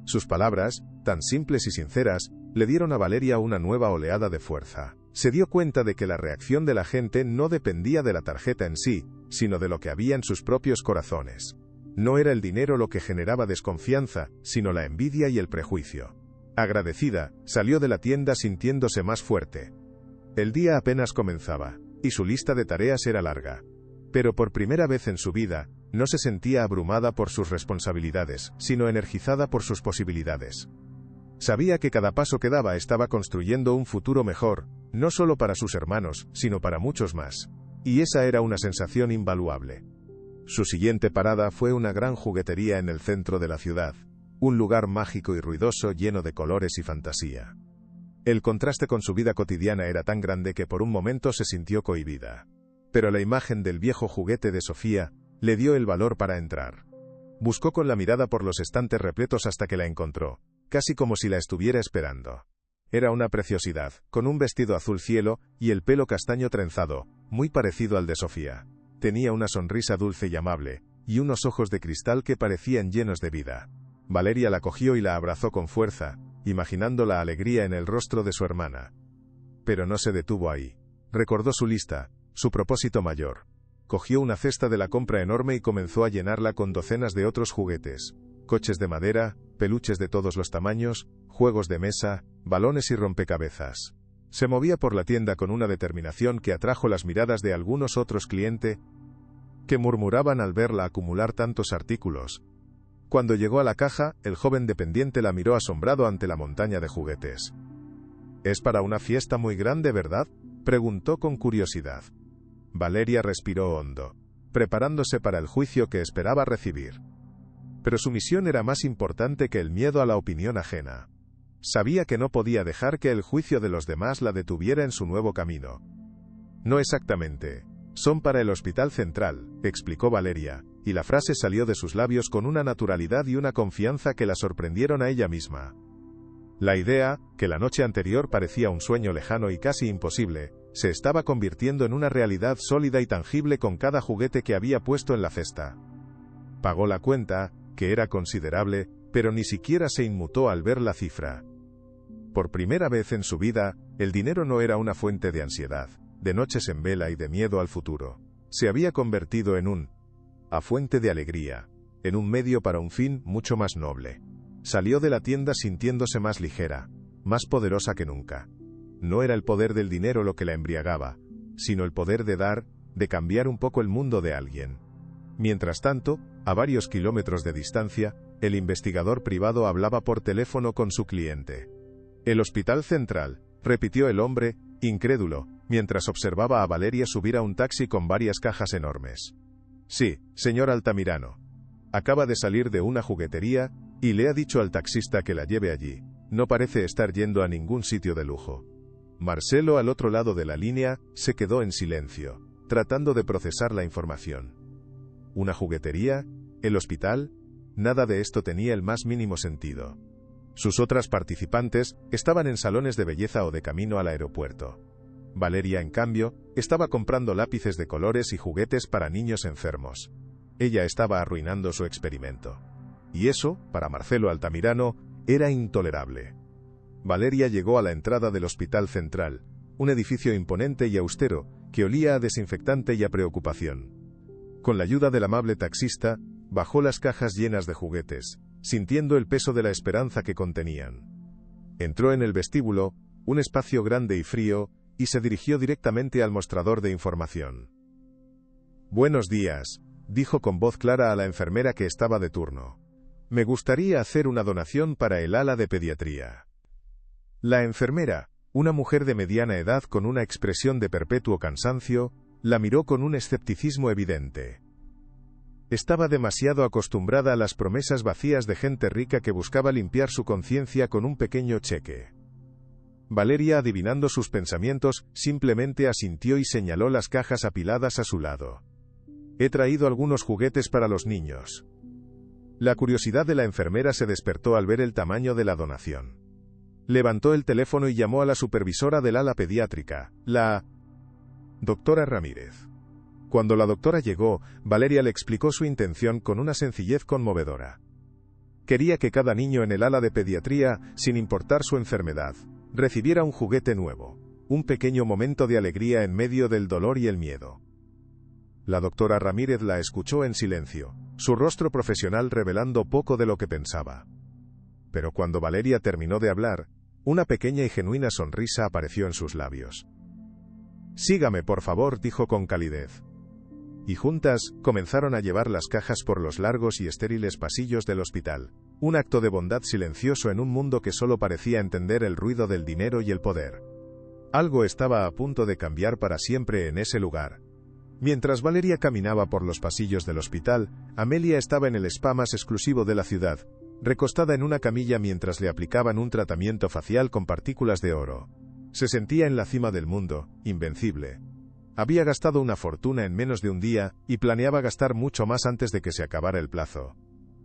Sus palabras, tan simples y sinceras, le dieron a Valeria una nueva oleada de fuerza. Se dio cuenta de que la reacción de la gente no dependía de la tarjeta en sí, sino de lo que había en sus propios corazones. No era el dinero lo que generaba desconfianza, sino la envidia y el prejuicio. Agradecida, salió de la tienda sintiéndose más fuerte. El día apenas comenzaba, y su lista de tareas era larga. Pero por primera vez en su vida, no se sentía abrumada por sus responsabilidades, sino energizada por sus posibilidades. Sabía que cada paso que daba estaba construyendo un futuro mejor, no solo para sus hermanos, sino para muchos más. Y esa era una sensación invaluable. Su siguiente parada fue una gran juguetería en el centro de la ciudad, un lugar mágico y ruidoso lleno de colores y fantasía. El contraste con su vida cotidiana era tan grande que por un momento se sintió cohibida. Pero la imagen del viejo juguete de Sofía le dio el valor para entrar. Buscó con la mirada por los estantes repletos hasta que la encontró, casi como si la estuviera esperando. Era una preciosidad, con un vestido azul cielo y el pelo castaño trenzado, muy parecido al de Sofía. Tenía una sonrisa dulce y amable, y unos ojos de cristal que parecían llenos de vida. Valeria la cogió y la abrazó con fuerza, imaginando la alegría en el rostro de su hermana. Pero no se detuvo ahí. Recordó su lista, su propósito mayor. Cogió una cesta de la compra enorme y comenzó a llenarla con docenas de otros juguetes. Coches de madera, peluches de todos los tamaños, juegos de mesa, balones y rompecabezas. Se movía por la tienda con una determinación que atrajo las miradas de algunos otros clientes que murmuraban al verla acumular tantos artículos. Cuando llegó a la caja, el joven dependiente la miró asombrado ante la montaña de juguetes. «¿Es para una fiesta muy grande, verdad?», preguntó con curiosidad. Valeria respiró hondo, preparándose para el juicio que esperaba recibir. Pero su misión era más importante que el miedo a la opinión ajena. Sabía que no podía dejar que el juicio de los demás la detuviera en su nuevo camino. «No exactamente. Son para el Hospital Central», explicó Valeria, y la frase salió de sus labios con una naturalidad y una confianza que la sorprendieron a ella misma. La idea, que la noche anterior parecía un sueño lejano y casi imposible, se estaba convirtiendo en una realidad sólida y tangible con cada juguete que había puesto en la cesta. Pagó la cuenta, que era considerable, pero ni siquiera se inmutó al ver la cifra. Por primera vez en su vida, el dinero no era una fuente de ansiedad, de noches en vela y de miedo al futuro. Se había convertido en una fuente de alegría, en un medio para un fin mucho más noble. Salió de la tienda sintiéndose más ligera, más poderosa que nunca. No era el poder del dinero lo que la embriagaba, sino el poder de dar, de cambiar un poco el mundo de alguien. Mientras tanto, a varios kilómetros de distancia, el investigador privado hablaba por teléfono con su cliente. «El Hospital Central», repitió el hombre, incrédulo, mientras observaba a Valeria subir a un taxi con varias cajas enormes. «Sí, señor Altamirano. Acaba de salir de una juguetería, y le ha dicho al taxista que la lleve allí. No parece estar yendo a ningún sitio de lujo». Marcelo, al otro lado de la línea, se quedó en silencio, tratando de procesar la información. ¿Una juguetería? ¿El hospital? Nada de esto tenía el más mínimo sentido. Sus otras participantes estaban en salones de belleza o de camino al aeropuerto. Valeria, en cambio, estaba comprando lápices de colores y juguetes para niños enfermos. Ella estaba arruinando su experimento. Y eso, para Marcelo Altamirano, era intolerable. Valeria llegó a la entrada del Hospital Central, un edificio imponente y austero, que olía a desinfectante y a preocupación. Con la ayuda del amable taxista, bajó las cajas llenas de juguetes, sintiendo el peso de la esperanza que contenían. Entró en el vestíbulo, un espacio grande y frío, y se dirigió directamente al mostrador de información. «Buenos días», dijo con voz clara a la enfermera que estaba de turno. «Me gustaría hacer una donación para el ala de pediatría». La enfermera, una mujer de mediana edad con una expresión de perpetuo cansancio, la miró con un escepticismo evidente. Estaba demasiado acostumbrada a las promesas vacías de gente rica que buscaba limpiar su conciencia con un pequeño cheque. Valeria, adivinando sus pensamientos, simplemente asintió y señaló las cajas apiladas a su lado. «He traído algunos juguetes para los niños». La curiosidad de la enfermera se despertó al ver el tamaño de la donación. Levantó el teléfono y llamó a la supervisora del ala pediátrica, la doctora Ramírez. Cuando la doctora llegó, Valeria le explicó su intención con una sencillez conmovedora. Quería que cada niño en el ala de pediatría, sin importar su enfermedad, recibiera un juguete nuevo, un pequeño momento de alegría en medio del dolor y el miedo. La doctora Ramírez la escuchó en silencio, su rostro profesional revelando poco de lo que pensaba. Pero cuando Valeria terminó de hablar, una pequeña y genuina sonrisa apareció en sus labios. «Sígame, por favor», dijo con calidez. Y juntas, comenzaron a llevar las cajas por los largos y estériles pasillos del hospital, un acto de bondad silencioso en un mundo que solo parecía entender el ruido del dinero y el poder. Algo estaba a punto de cambiar para siempre en ese lugar. Mientras Valeria caminaba por los pasillos del hospital, Amelia estaba en el spa más exclusivo de la ciudad, recostada en una camilla mientras le aplicaban un tratamiento facial con partículas de oro. Se sentía en la cima del mundo, invencible. Había gastado una fortuna en menos de un día, y planeaba gastar mucho más antes de que se acabara el plazo.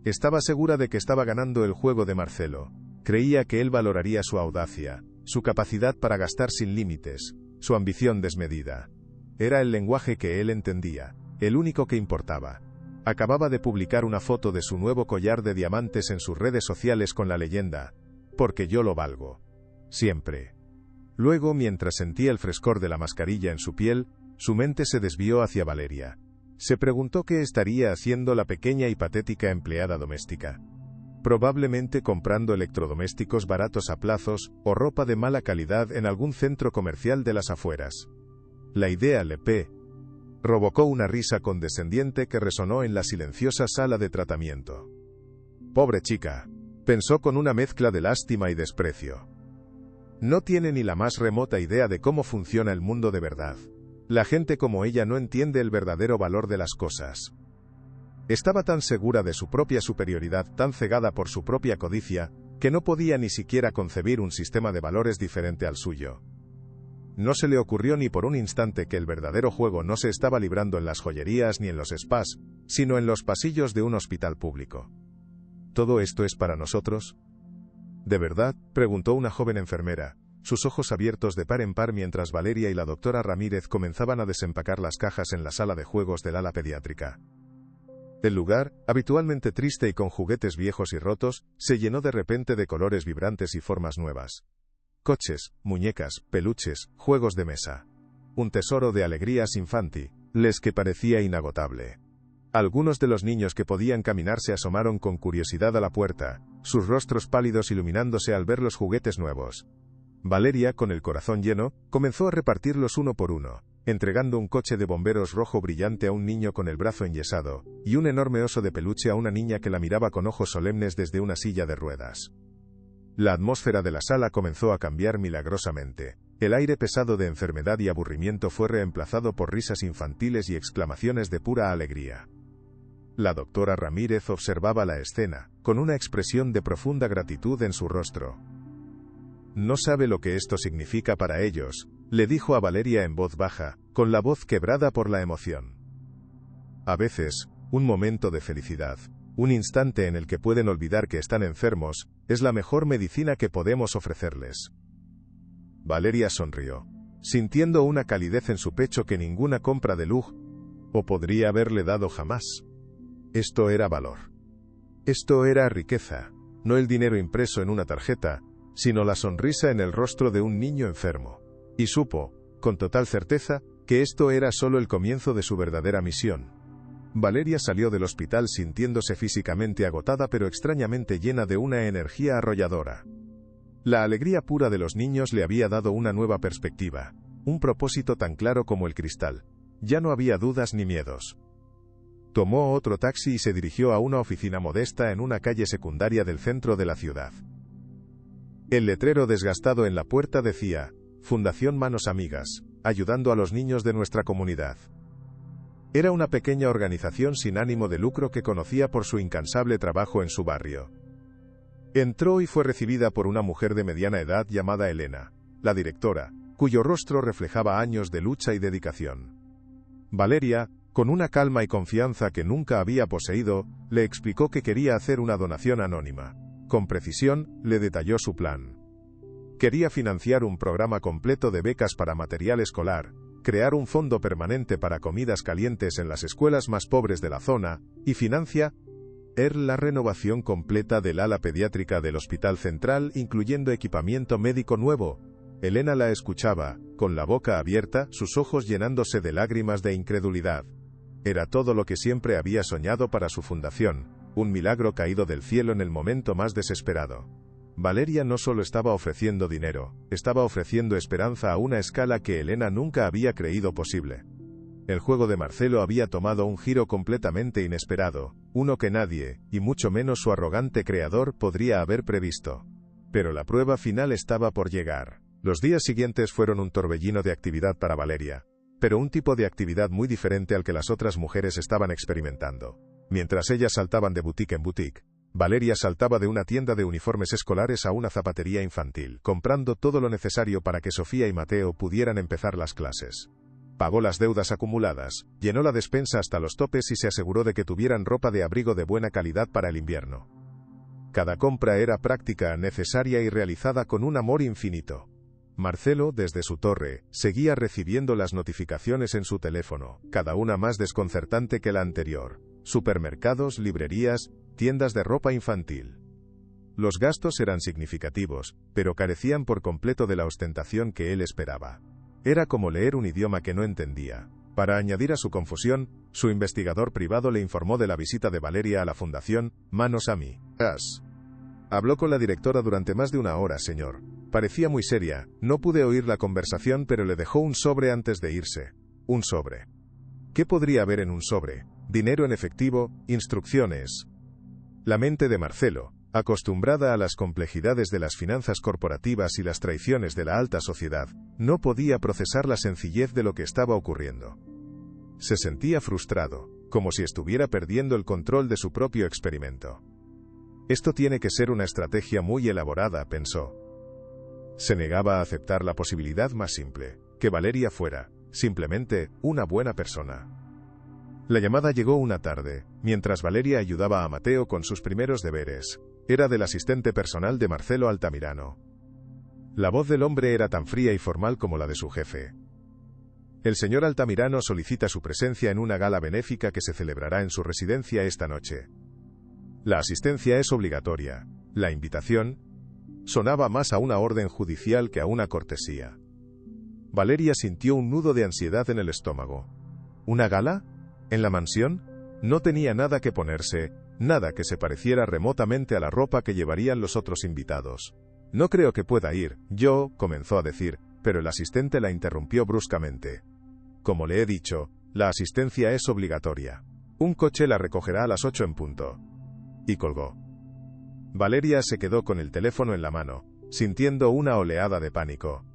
Estaba segura de que estaba ganando el juego de Marcelo. Creía que él valoraría su audacia, su capacidad para gastar sin límites, su ambición desmedida. Era el lenguaje que él entendía, el único que importaba. Acababa de publicar una foto de su nuevo collar de diamantes en sus redes sociales con la leyenda: «Porque yo lo valgo. Siempre». Luego, mientras sentía el frescor de la mascarilla en su piel, su mente se desvió hacia Valeria. Se preguntó qué estaría haciendo la pequeña y patética empleada doméstica. probablemente comprando electrodomésticos baratos a plazos o ropa de mala calidad en algún centro comercial de las afueras. La idea le provocó una risa condescendiente que resonó en la silenciosa sala de tratamiento. Pobre chica, pensó con una mezcla de lástima y desprecio. No tiene ni la más remota idea de cómo funciona el mundo de verdad. La gente como ella no entiende el verdadero valor de las cosas. Estaba tan segura de su propia superioridad, tan cegada por su propia codicia, que no podía ni siquiera concebir un sistema de valores diferente al suyo. No se le ocurrió ni por un instante que el verdadero juego no se estaba librando en las joyerías ni en los spas, sino en los pasillos de un hospital público. ¿Todo esto es para nosotros? ¿De verdad?, preguntó una joven enfermera, sus ojos abiertos de par en par mientras Valeria y la doctora Ramírez comenzaban a desempacar las cajas en la sala de juegos del ala pediátrica. El lugar, habitualmente triste y con juguetes viejos y rotos, se llenó de repente de colores vibrantes y formas nuevas. Coches, muñecas, peluches, juegos de mesa. Un tesoro de alegrías infantiles que parecía inagotable. Algunos de los niños que podían caminar se asomaron con curiosidad a la puerta, sus rostros pálidos iluminándose al ver los juguetes nuevos. Valeria, con el corazón lleno, comenzó a repartirlos uno por uno, entregando un coche de bomberos rojo brillante a un niño con el brazo enyesado, y un enorme oso de peluche a una niña que la miraba con ojos solemnes desde una silla de ruedas. La atmósfera de la sala comenzó a cambiar milagrosamente. El aire pesado de enfermedad y aburrimiento fue reemplazado por risas infantiles y exclamaciones de pura alegría. La doctora Ramírez observaba la escena, con una expresión de profunda gratitud en su rostro. «No sabe lo que esto significa para ellos», le dijo a Valeria en voz baja, con la voz quebrada por la emoción. A veces, un momento de felicidad, un instante en el que pueden olvidar que están enfermos, es la mejor medicina que podemos ofrecerles. Valeria sonrió, sintiendo una calidez en su pecho que ninguna compra de lujo podría haberle dado jamás. Esto era valor. Esto era riqueza, no el dinero impreso en una tarjeta, sino la sonrisa en el rostro de un niño enfermo. Y supo, con total certeza, que esto era solo el comienzo de su verdadera misión. Valeria salió del hospital sintiéndose físicamente agotada pero extrañamente llena de una energía arrolladora. La alegría pura de los niños le había dado una nueva perspectiva, un propósito tan claro como el cristal. Ya no había dudas ni miedos. Tomó otro taxi y se dirigió a una oficina modesta en una calle secundaria del centro de la ciudad. El letrero desgastado en la puerta decía, Fundación Manos Amigas, ayudando a los niños de nuestra comunidad. Era una pequeña organización sin ánimo de lucro que conocía por su incansable trabajo en su barrio. Entró y fue recibida por una mujer de mediana edad llamada Elena, la directora, cuyo rostro reflejaba años de lucha y dedicación. Valeria, con una calma y confianza que nunca había poseído, le explicó que quería hacer una donación anónima. Con precisión, le detalló su plan. Quería financiar un programa completo de becas para material escolar, crear un fondo permanente para comidas calientes en las escuelas más pobres de la zona, y financiar la renovación completa del ala pediátrica del Hospital Central, incluyendo equipamiento médico nuevo. Elena la escuchaba, con la boca abierta, sus ojos llenándose de lágrimas de incredulidad. Era todo lo que siempre había soñado para su fundación, un milagro caído del cielo en el momento más desesperado. Valeria no solo estaba ofreciendo dinero, estaba ofreciendo esperanza a una escala que Elena nunca había creído posible. El juego de Marcelo había tomado un giro completamente inesperado, uno que nadie, y mucho menos su arrogante creador, podría haber previsto. Pero la prueba final estaba por llegar. Los días siguientes fueron un torbellino de actividad para Valeria, pero un tipo de actividad muy diferente al que las otras mujeres estaban experimentando. Mientras ellas saltaban de boutique en boutique, Valeria saltaba de una tienda de uniformes escolares a una zapatería infantil, comprando todo lo necesario para que Sofía y Mateo pudieran empezar las clases. Pagó las deudas acumuladas, llenó la despensa hasta los topes y se aseguró de que tuvieran ropa de abrigo de buena calidad para el invierno. Cada compra era práctica, necesaria y realizada con un amor infinito. Marcelo, desde su torre, seguía recibiendo las notificaciones en su teléfono, cada una más desconcertante que la anterior. Supermercados, librerías, tiendas de ropa infantil. Los gastos eran significativos, pero carecían por completo de la ostentación que él esperaba. Era como leer un idioma que no entendía. Para añadir a su confusión, su investigador privado le informó de la visita de Valeria a la Fundación Manos Amigas. Habló con la directora durante más de una hora, señor. Parecía muy seria. No pude oír la conversación, pero le dejó un sobre antes de irse. Un sobre. ¿Qué podría haber en un sobre? Dinero en efectivo, instrucciones. La mente de Marcelo, acostumbrada a las complejidades de las finanzas corporativas y las traiciones de la alta sociedad, no podía procesar la sencillez de lo que estaba ocurriendo. Se sentía frustrado, como si estuviera perdiendo el control de su propio experimento. Esto tiene que ser una estrategia muy elaborada, pensó. Se negaba a aceptar la posibilidad más simple, que Valeria fuera, simplemente, una buena persona. La llamada llegó una tarde, mientras Valeria ayudaba a Mateo con sus primeros deberes. Era del asistente personal de Marcelo Altamirano. La voz del hombre era tan fría y formal como la de su jefe. El señor Altamirano solicita su presencia en una gala benéfica que se celebrará en su residencia esta noche. La asistencia es obligatoria. La invitación sonaba más a una orden judicial que a una cortesía. Valeria sintió un nudo de ansiedad en el estómago. ¿Una gala? ¿En la mansión? No tenía nada que ponerse, nada que se pareciera remotamente a la ropa que llevarían los otros invitados. No creo que pueda ir, comenzó a decir, pero el asistente la interrumpió bruscamente. Como le he dicho, la asistencia es obligatoria. Un coche la recogerá a las 8 en punto. Y colgó. Valeria se quedó con el teléfono en la mano, sintiendo una oleada de pánico.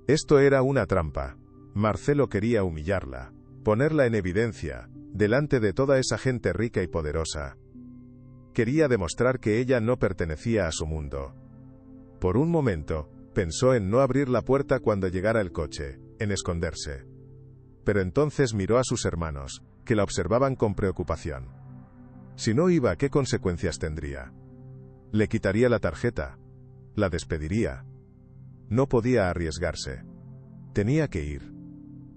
Esto era una trampa. Marcelo quería humillarla, ponerla en evidencia, delante de toda esa gente rica y poderosa. Quería demostrar que ella no pertenecía a su mundo. Por un momento, pensó en no abrir la puerta cuando llegara el coche, en esconderse. Pero entonces miró a sus hermanos, que la observaban con preocupación. Si no iba, ¿qué consecuencias tendría? Le quitaría la tarjeta. La despediría. No podía arriesgarse. Tenía que ir.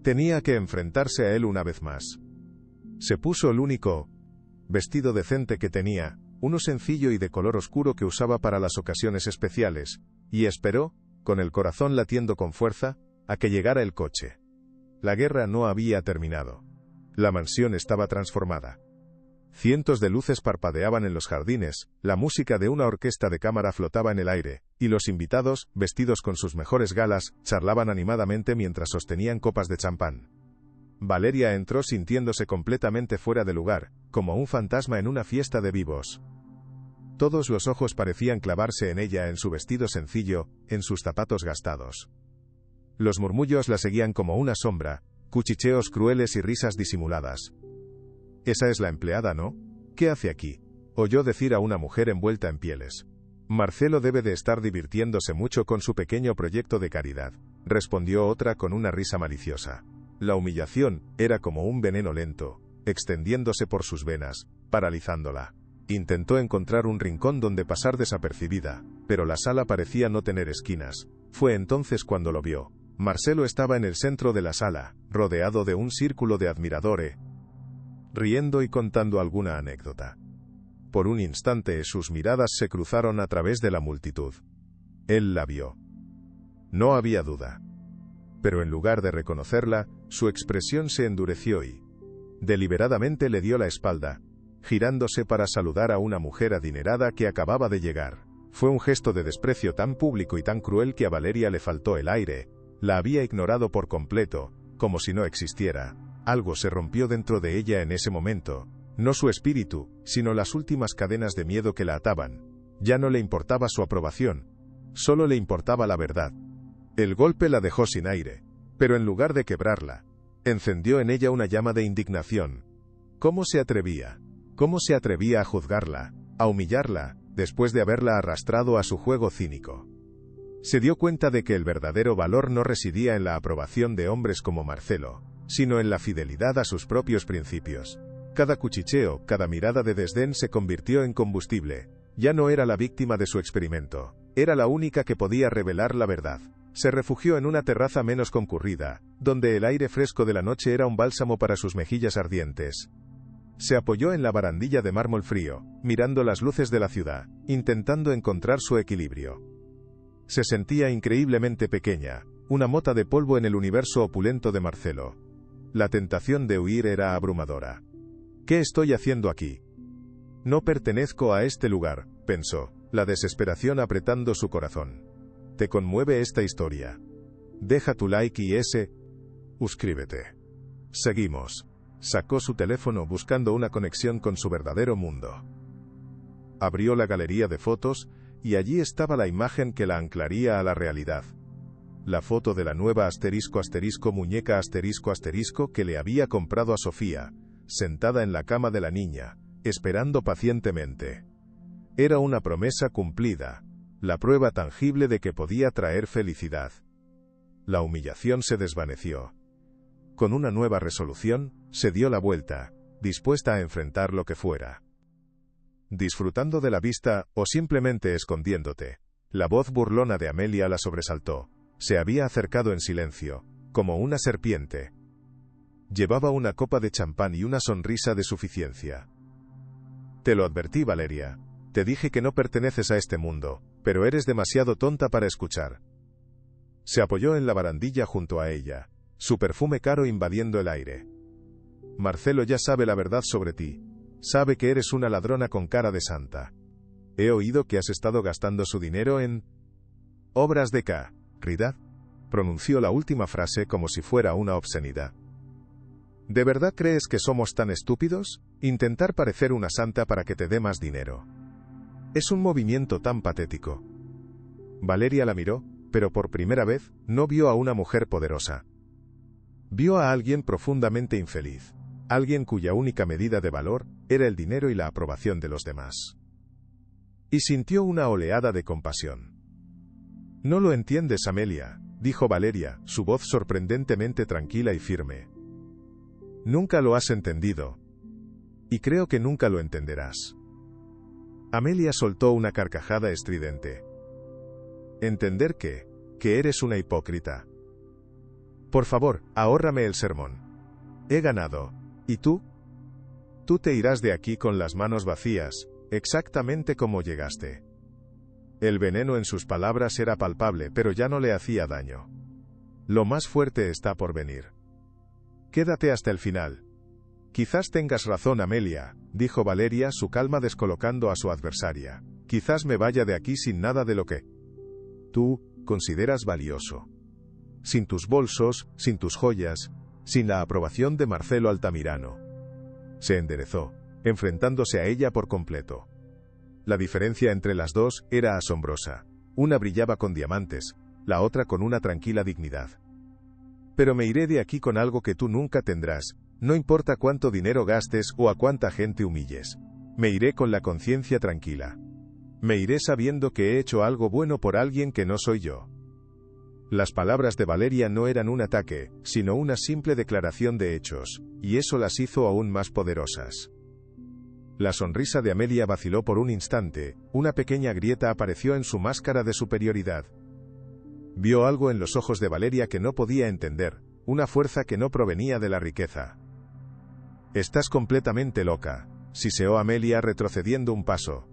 Tenía que enfrentarse a él una vez más. Se puso el único vestido decente que tenía, uno sencillo y de color oscuro que usaba para las ocasiones especiales, y esperó, con el corazón latiendo con fuerza, a que llegara el coche. La guerra no había terminado. La mansión estaba transformada. Cientos de luces parpadeaban en los jardines, la música de una orquesta de cámara flotaba en el aire, y los invitados, vestidos con sus mejores galas, charlaban animadamente mientras sostenían copas de champán. Valeria entró sintiéndose completamente fuera de lugar, como un fantasma en una fiesta de vivos. Todos los ojos parecían clavarse en ella, en su vestido sencillo, en sus zapatos gastados. Los murmullos la seguían como una sombra, cuchicheos crueles y risas disimuladas. Esa es la empleada, ¿no? ¿Qué hace aquí? Oyó decir a una mujer envuelta en pieles. Marcelo debe de estar divirtiéndose mucho con su pequeño proyecto de caridad, respondió otra con una risa maliciosa. La humillación era como un veneno lento, extendiéndose por sus venas, paralizándola. Intentó encontrar un rincón donde pasar desapercibida, pero la sala parecía no tener esquinas. Fue entonces cuando lo vio. Marcelo estaba en el centro de la sala, rodeado de un círculo de admiradores, riendo y contando alguna anécdota. Por un instante sus miradas se cruzaron a través de la multitud. Él la vio. No había duda. Pero en lugar de reconocerla, su expresión se endureció y, deliberadamente le dio la espalda, girándose para saludar a una mujer adinerada que acababa de llegar. Fue un gesto de desprecio tan público y tan cruel que a Valeria le faltó el aire. La había ignorado por completo, como si no existiera. Algo se rompió dentro de ella en ese momento. No su espíritu, sino las últimas cadenas de miedo que la ataban. Ya no le importaba su aprobación. Solo le importaba la verdad. El golpe la dejó sin aire. Pero en lugar de quebrarla, encendió en ella una llama de indignación. ¿Cómo se atrevía? ¿Cómo se atrevía a juzgarla, a humillarla, después de haberla arrastrado a su juego cínico? Se dio cuenta de que el verdadero valor no residía en la aprobación de hombres como Marcelo, sino en la fidelidad a sus propios principios. Cada cuchicheo, cada mirada de desdén se convirtió en combustible. Ya no era la víctima de su experimento. Era la única que podía revelar la verdad. Se refugió en una terraza menos concurrida, donde el aire fresco de la noche era un bálsamo para sus mejillas ardientes. Se apoyó en la barandilla de mármol frío, mirando las luces de la ciudad, intentando encontrar su equilibrio. Se sentía increíblemente pequeña, una mota de polvo en el universo opulento de Marcelo. La tentación de huir era abrumadora. ¿Qué estoy haciendo aquí? No pertenezco a este lugar, pensó. la desesperación apretando su corazón. ¿Te conmueve esta historia? Deja tu like y suscríbete. Seguimos. Sacó su teléfono buscando una conexión con su verdadero mundo. Abrió la galería de fotos, y allí estaba la imagen que la anclaría a la realidad. La foto de la nueva muñeca que le había comprado a Sofía, sentada en la cama de la niña, esperando pacientemente. Era una promesa cumplida, la prueba tangible de que podía traer felicidad. La humillación se desvaneció. Con una nueva resolución, se dio la vuelta, dispuesta a enfrentar lo que fuera. Disfrutando de la vista, o simplemente escondiéndote. La voz burlona de Amelia la sobresaltó. Se había acercado en silencio, como una serpiente. Llevaba una copa de champán y una sonrisa de suficiencia. Te lo advertí, Valeria. Te dije que no perteneces a este mundo, pero eres demasiado tonta para escuchar. Se apoyó en la barandilla junto a ella, su perfume caro invadiendo el aire. Marcelo ya sabe la verdad sobre ti. Sabe que eres una ladrona con cara de santa. He oído que has estado gastando su dinero en obras de caridad. Pronunció la última frase como si fuera una obscenidad. ¿De verdad crees que somos tan estúpidos? Intentar parecer una santa para que te dé más dinero. Es un movimiento tan patético. Valeria la miró, pero por primera vez, no vio a una mujer poderosa. Vio a alguien profundamente infeliz. Alguien cuya única medida de valor era el dinero y la aprobación de los demás. Y sintió una oleada de compasión. No lo entiendes, Amelia, dijo Valeria, su voz sorprendentemente tranquila y firme. Nunca lo has entendido. Y creo que nunca lo entenderás. Amelia soltó una carcajada estridente. ¿Entender qué? Que eres una hipócrita. Por favor, ahórrame el sermón. He ganado. ¿Y tú? Tú te irás de aquí con las manos vacías, exactamente como llegaste. El veneno en sus palabras era palpable, pero ya no le hacía daño. Lo más fuerte está por venir. Quédate hasta el final. Quizás tengas razón, Amelia, dijo Valeria, su calma descolocando a su adversaria. Quizás me vaya de aquí sin nada de lo que tú consideras valioso. Sin tus bolsos, sin tus joyas, sin la aprobación de Marcelo Altamirano. Se enderezó, enfrentándose a ella por completo. La diferencia entre las dos era asombrosa. Una brillaba con diamantes, la otra con una tranquila dignidad. Pero me iré de aquí con algo que tú nunca tendrás, no importa cuánto dinero gastes o a cuánta gente humilles. Me iré con la conciencia tranquila. Me iré sabiendo que he hecho algo bueno por alguien que no soy yo. Las palabras de Valeria no eran un ataque, sino una simple declaración de hechos, y eso las hizo aún más poderosas. La sonrisa de Amelia vaciló por un instante, una pequeña grieta apareció en su máscara de superioridad. Vio algo en los ojos de Valeria que no podía entender, una fuerza que no provenía de la riqueza. Estás completamente loca, siseó Amelia retrocediendo un paso.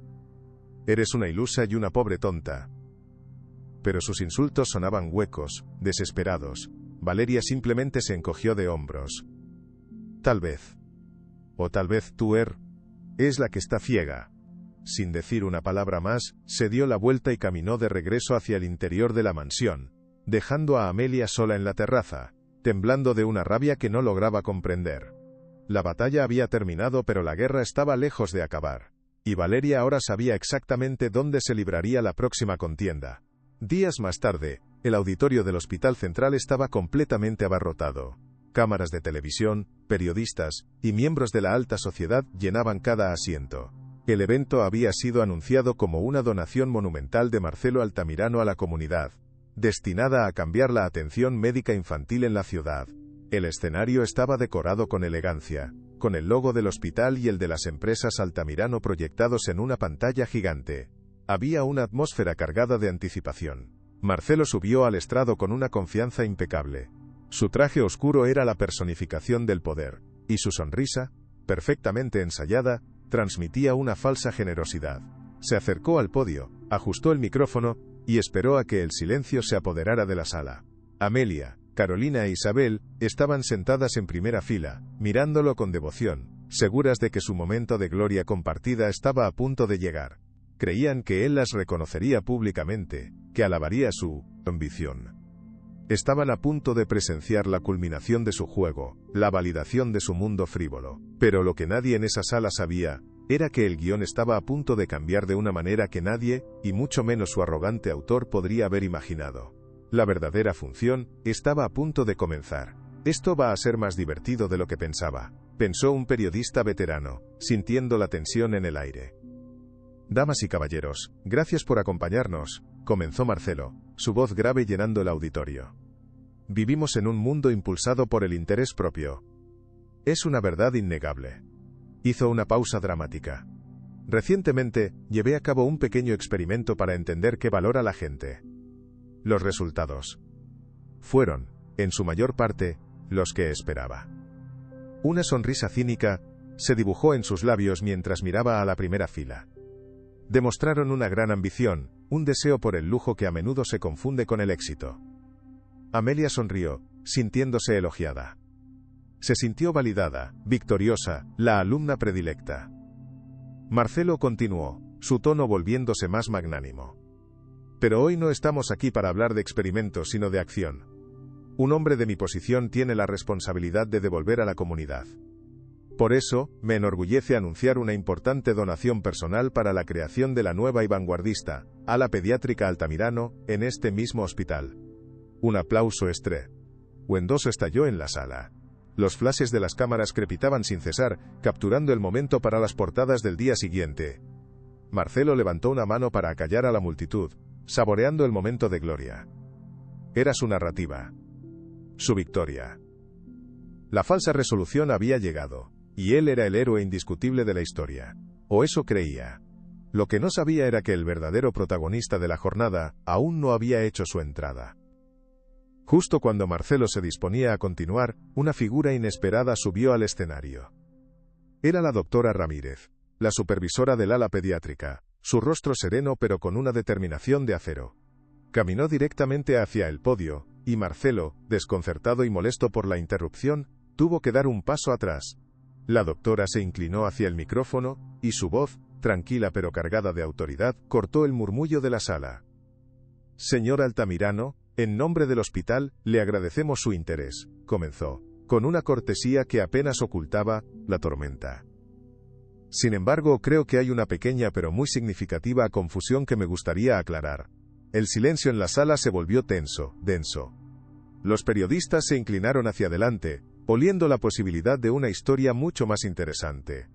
Eres una ilusa y una pobre tonta. Pero sus insultos sonaban huecos, desesperados. Valeria simplemente se encogió de hombros. Tal vez. O tal vez tú es la que está ciega. Sin decir una palabra más, se dio la vuelta y caminó de regreso hacia el interior de la mansión, dejando a Amelia sola en la terraza, temblando de una rabia que no lograba comprender. La batalla había terminado, pero la guerra estaba lejos de acabar. Y Valeria ahora sabía exactamente dónde se libraría la próxima contienda. Días más tarde, el auditorio del Hospital Central estaba completamente abarrotado. Cámaras de televisión, periodistas y miembros de la alta sociedad llenaban cada asiento. El evento había sido anunciado como una donación monumental de Marcelo Altamirano a la comunidad, destinada a cambiar la atención médica infantil en la ciudad. El escenario estaba decorado con elegancia, con el logo del hospital y el de las empresas Altamirano proyectados en una pantalla gigante. Había una atmósfera cargada de anticipación. Marcelo subió al estrado con una confianza impecable. Su traje oscuro era la personificación del poder, y su sonrisa, perfectamente ensayada, transmitía una falsa generosidad. Se acercó al podio, ajustó el micrófono, y esperó a que el silencio se apoderara de la sala. Amelia, Carolina e Isabel estaban sentadas en primera fila, mirándolo con devoción, seguras de que su momento de gloria compartida estaba a punto de llegar. creían que él las reconocería públicamente, que alabaría su ambición. Estaban a punto de presenciar la culminación de su juego, la validación de su mundo frívolo, pero lo que nadie en esa sala sabía, era que el guión estaba a punto de cambiar de una manera que nadie, y mucho menos su arrogante autor, podría haber imaginado. La verdadera función estaba a punto de comenzar. Esto va a ser más divertido de lo que pensaba, pensó un periodista veterano, sintiendo la tensión en el aire. Damas y caballeros, gracias por acompañarnos, comenzó Marcelo, su voz grave llenando el auditorio. Vivimos en un mundo impulsado por el interés propio. Es una verdad innegable. Hizo una pausa dramática. Recientemente, llevé a cabo un pequeño experimento para entender qué valora la gente. Los resultados fueron, en su mayor parte, los que esperaba. Una sonrisa cínica se dibujó en sus labios mientras miraba a la primera fila. Demostraron una gran ambición, un deseo por el lujo que a menudo se confunde con el éxito. Amelia sonrió, sintiéndose elogiada. Se sintió validada, victoriosa, la alumna predilecta. Marcelo continuó, su tono volviéndose más magnánimo. Pero hoy no estamos aquí para hablar de experimentos sino de acción. Un hombre de mi posición tiene la responsabilidad de devolver a la comunidad. Por eso, me enorgullece anunciar una importante donación personal para la creación de la nueva y vanguardista ala pediátrica Altamirano, en este mismo hospital. Un aplauso estruendoso estalló en la sala. Los flashes de las cámaras crepitaban sin cesar, capturando el momento para las portadas del día siguiente. Marcelo levantó una mano para acallar a la multitud, saboreando el momento de gloria. Era su narrativa. Su victoria. La falsa resolución había llegado. Y él era el héroe indiscutible de la historia. O eso creía. Lo que no sabía era que el verdadero protagonista de la jornada aún no había hecho su entrada. Justo cuando Marcelo se disponía a continuar, una figura inesperada subió al escenario. Era la doctora Ramírez, la supervisora del ala pediátrica, su rostro sereno pero con una determinación de acero. Caminó directamente hacia el podio, y Marcelo, desconcertado y molesto por la interrupción, tuvo que dar un paso atrás. La doctora se inclinó hacia el micrófono, y su voz, tranquila pero cargada de autoridad, cortó el murmullo de la sala. Señor Altamirano, en nombre del hospital, le agradecemos su interés, comenzó, con una cortesía que apenas ocultaba la tormenta. Sin embargo, creo que hay una pequeña pero muy significativa confusión que me gustaría aclarar. El silencio en la sala se volvió tenso, denso. Los periodistas se inclinaron hacia adelante, oliendo la posibilidad de una historia mucho más interesante.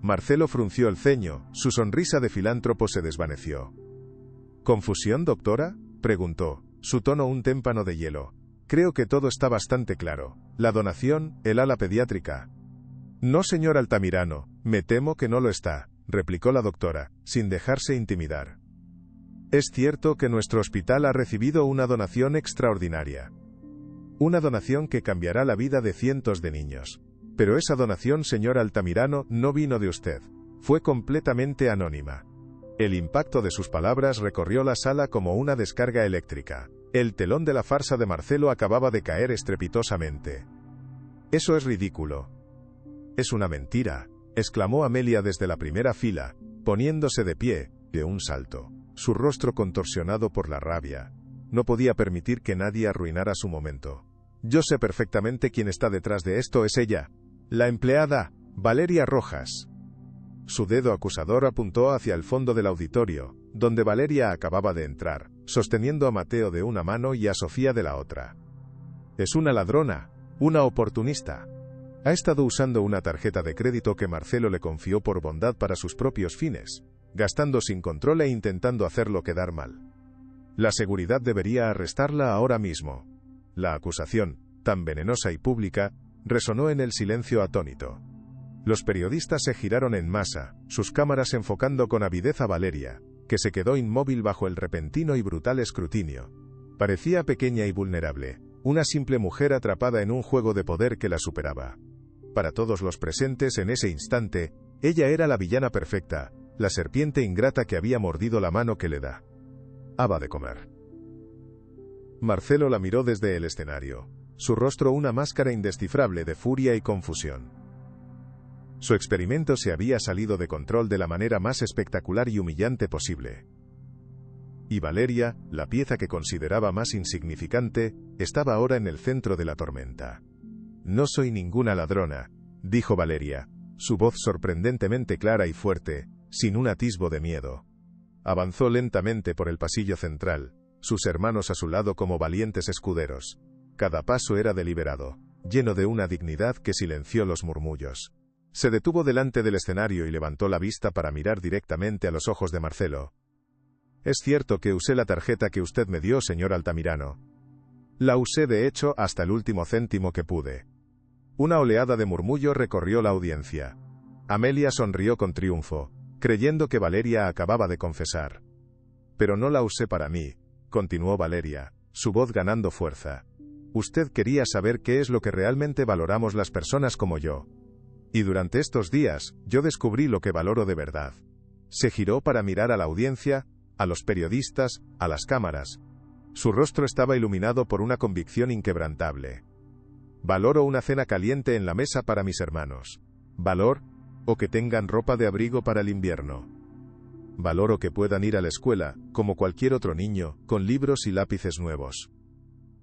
Marcelo frunció el ceño, su sonrisa de filántropo se desvaneció. ¿Confusión, doctora?, preguntó, su tono un témpano de hielo. Creo que todo está bastante claro. La donación, el ala pediátrica. No, señor Altamirano, me temo que no lo está, replicó la doctora, sin dejarse intimidar. Es cierto que nuestro hospital ha recibido una donación extraordinaria. Una donación que cambiará la vida de cientos de niños. Pero esa donación, señor Altamirano, no vino de usted. Fue completamente anónima. El impacto de sus palabras recorrió la sala como una descarga eléctrica. El telón de la farsa de Marcelo acababa de caer estrepitosamente. Eso es ridículo. Es una mentira, exclamó Amelia desde la primera fila, poniéndose de pie, de un salto, su rostro contorsionado por la rabia. No podía permitir que nadie arruinara su momento. Yo sé perfectamente quién está detrás de esto, es ella. La empleada, Valeria Rojas. Su dedo acusador apuntó hacia el fondo del auditorio, donde Valeria acababa de entrar, sosteniendo a Mateo de una mano y a Sofía de la otra. Es una ladrona, una oportunista. Ha estado usando una tarjeta de crédito que Marcelo le confió por bondad para sus propios fines, gastando sin control e intentando hacerlo quedar mal. La seguridad debería arrestarla ahora mismo. La acusación, tan venenosa y pública, resonó en el silencio atónito. Los periodistas se giraron en masa, sus cámaras enfocando con avidez a Valeria, que se quedó inmóvil bajo el repentino y brutal escrutinio. Parecía pequeña y vulnerable, una simple mujer atrapada en un juego de poder que la superaba. Para todos los presentes en ese instante, ella era la villana perfecta, la serpiente ingrata que había mordido la mano que le daba de comer. Marcelo la miró desde el escenario, su rostro una máscara indescifrable de furia y confusión. Su experimento se había salido de control de la manera más espectacular y humillante posible. Y Valeria, la pieza que consideraba más insignificante, estaba ahora en el centro de la tormenta. «No soy ninguna ladrona», dijo Valeria, su voz sorprendentemente clara y fuerte, sin un atisbo de miedo. Avanzó lentamente por el pasillo central, sus hermanos a su lado como valientes escuderos. Cada paso era deliberado, lleno de una dignidad que silenció los murmullos. Se detuvo delante del escenario y levantó la vista para mirar directamente a los ojos de Marcelo. «Es cierto que usé la tarjeta que usted me dio, señor Altamirano. La usé de hecho hasta el último céntimo que pude». Una oleada de murmullo recorrió la audiencia. Amelia sonrió con triunfo, creyendo que Valeria acababa de confesar. «Pero no la usé para mí», continuó Valeria, su voz ganando fuerza. «Usted quería saber qué es lo que realmente valoramos las personas como yo. Y durante estos días, yo descubrí lo que valoro de verdad». Se giró para mirar a la audiencia, a los periodistas, a las cámaras. Su rostro estaba iluminado por una convicción inquebrantable. «Valoro una cena caliente en la mesa para mis hermanos. O que tengan ropa de abrigo para el invierno. Valoro que puedan ir a la escuela, como cualquier otro niño, con libros y lápices nuevos».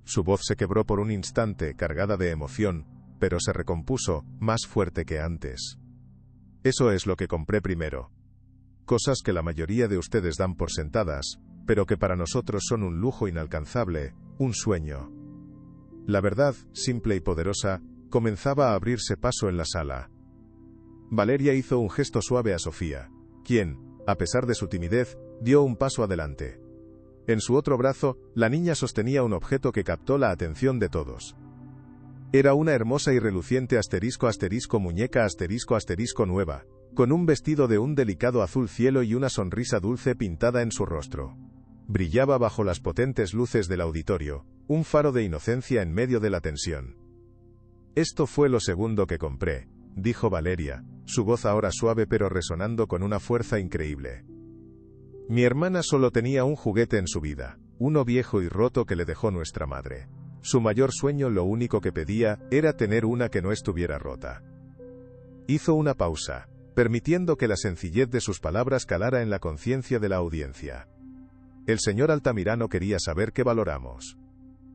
Su voz se quebró por un instante, cargada de emoción, pero se recompuso, más fuerte que antes. «Eso es lo que compré primero. Cosas que la mayoría de ustedes dan por sentadas, pero que para nosotros son un lujo inalcanzable, un sueño». La verdad, simple y poderosa, comenzaba a abrirse paso en la sala. Valeria hizo un gesto suave a Sofía, quien, a pesar de su timidez, dio un paso adelante. En su otro brazo, la niña sostenía un objeto que captó la atención de todos. Era una hermosa y reluciente muñeca nueva, con un vestido de un delicado azul cielo y una sonrisa dulce pintada en su rostro. Brillaba bajo las potentes luces del auditorio, un faro de inocencia en medio de la tensión. «Esto fue lo segundo que compré», dijo Valeria, su voz ahora suave pero resonando con una fuerza increíble. «Mi hermana solo tenía un juguete en su vida, uno viejo y roto que le dejó nuestra madre. Su mayor sueño, lo único que pedía, era tener una que no estuviera rota». Hizo una pausa, permitiendo que la sencillez de sus palabras calara en la conciencia de la audiencia. «El señor Altamirano quería saber qué valoramos.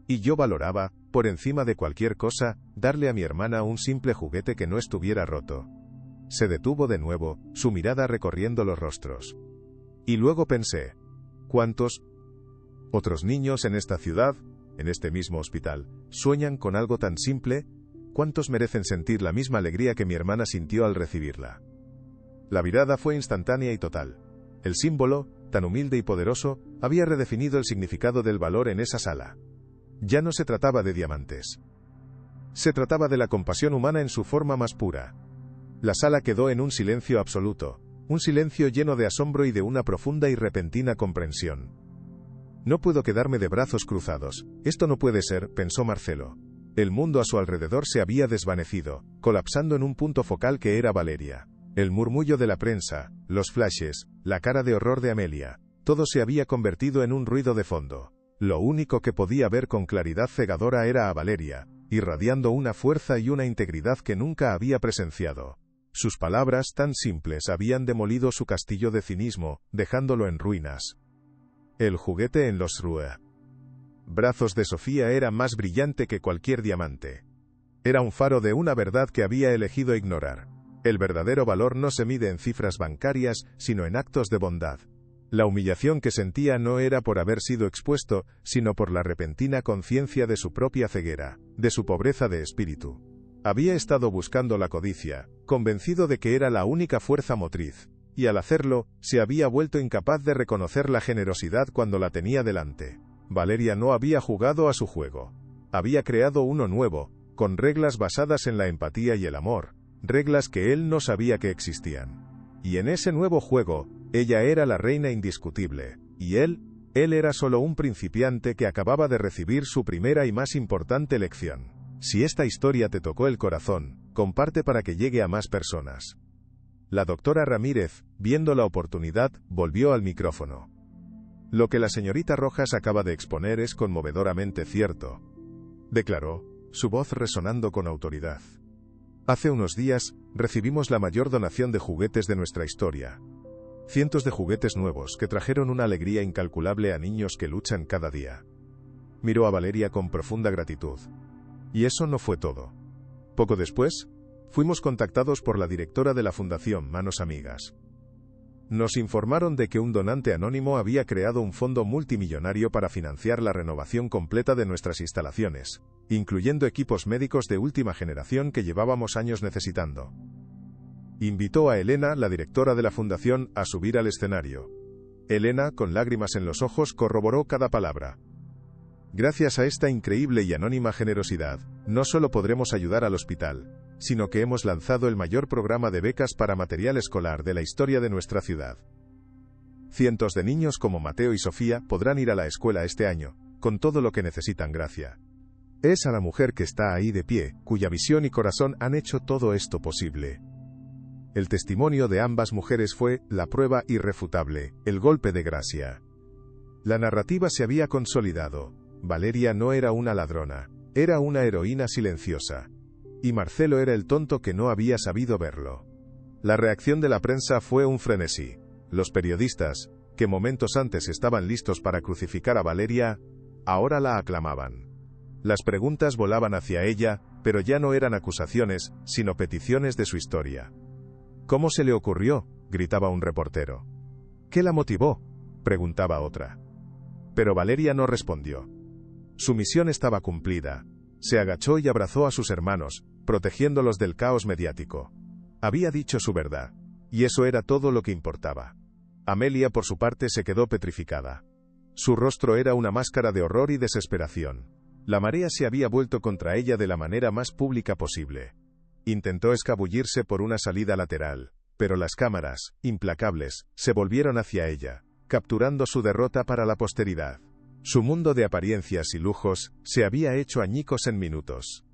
Y yo valoraba, por encima de cualquier cosa, darle a mi hermana un simple juguete que no estuviera roto». Se detuvo de nuevo, su mirada recorriendo los rostros. «Y luego pensé, ¿cuántos otros niños en esta ciudad, en este mismo hospital, sueñan con algo tan simple? ¿Cuántos merecen sentir la misma alegría que mi hermana sintió al recibirla?» La mirada fue instantánea y total. El símbolo, tan humilde y poderoso, había redefinido el significado del valor en esa sala. Ya no se trataba de diamantes. Se trataba de la compasión humana en su forma más pura. La sala quedó en un silencio absoluto, un silencio lleno de asombro y de una profunda y repentina comprensión. «No puedo quedarme de brazos cruzados, esto no puede ser», pensó Marcelo. El mundo a su alrededor se había desvanecido, colapsando en un punto focal que era Valeria. El murmullo de la prensa, los flashes, la cara de horror de Amelia, todo se había convertido en un ruido de fondo. Lo único que podía ver con claridad cegadora era a Valeria, irradiando una fuerza y una integridad que nunca había presenciado. Sus palabras tan simples habían demolido su castillo de cinismo, dejándolo en ruinas. El juguete en los brazos de Sofía era más brillante que cualquier diamante. Era un faro de una verdad que había elegido ignorar. El verdadero valor no se mide en cifras bancarias, sino en actos de bondad. La humillación que sentía no era por haber sido expuesto, sino por la repentina conciencia de su propia ceguera, de su pobreza de espíritu. Había estado buscando la codicia, convencido de que era la única fuerza motriz, y al hacerlo, se había vuelto incapaz de reconocer la generosidad cuando la tenía delante. Valeria no había jugado a su juego. Había creado uno nuevo, con reglas basadas en la empatía y el amor, reglas que él no sabía que existían. Y en ese nuevo juego, ella era la reina indiscutible, y él era solo un principiante que acababa de recibir su primera y más importante lección. Si esta historia te tocó el corazón, comparte para que llegue a más personas. La doctora Ramírez, viendo la oportunidad, volvió al micrófono. «Lo que la señorita Rojas acaba de exponer es conmovedoramente cierto», declaró, su voz resonando con autoridad. «Hace unos días, recibimos la mayor donación de juguetes de nuestra historia. Cientos de juguetes nuevos que trajeron una alegría incalculable a niños que luchan cada día. Miró a Valeria con profunda gratitud. Y eso no fue todo. Poco después, fuimos contactados por la directora de la Fundación Manos Amigas. Nos informaron de que un donante anónimo había creado un fondo multimillonario para financiar la renovación completa de nuestras instalaciones, incluyendo equipos médicos de última generación que llevábamos años necesitando. Invitó a Elena, la directora de la fundación, a subir al escenario. Elena, con lágrimas en los ojos, corroboró cada palabra. Gracias a esta increíble y anónima generosidad, no solo podremos ayudar al hospital, sino que hemos lanzado el mayor programa de becas para material escolar de la historia de nuestra ciudad. Cientos de niños como Mateo y Sofía podrán ir a la escuela este año, con todo lo que necesitan gracias. Es a la mujer que está ahí de pie, cuya visión y corazón han hecho todo esto posible. El testimonio de ambas mujeres fue la prueba irrefutable, el golpe de gracia. La narrativa se había consolidado. Valeria no era una ladrona, era una heroína silenciosa. Y Marcelo era el tonto que no había sabido verlo. La reacción de la prensa fue un frenesí. Los periodistas, que momentos antes estaban listos para crucificar a Valeria, ahora la aclamaban. Las preguntas volaban hacia ella, pero ya no eran acusaciones, sino peticiones de su historia. ¿Cómo se le ocurrió?, gritaba un reportero. ¿Qué la motivó?, preguntaba otra. Pero Valeria no respondió. Su misión estaba cumplida. Se agachó y abrazó a sus hermanos, protegiéndolos del caos mediático. Había dicho su verdad. Y eso era todo lo que importaba. Amelia, por su parte, se quedó petrificada. Su rostro era una máscara de horror y desesperación. La marea se había vuelto contra ella de la manera más pública posible. Intentó escabullirse por una salida lateral, pero las cámaras, implacables, se volvieron hacia ella, capturando su derrota para la posteridad. Su mundo de apariencias y lujos se había hecho añicos en minutos.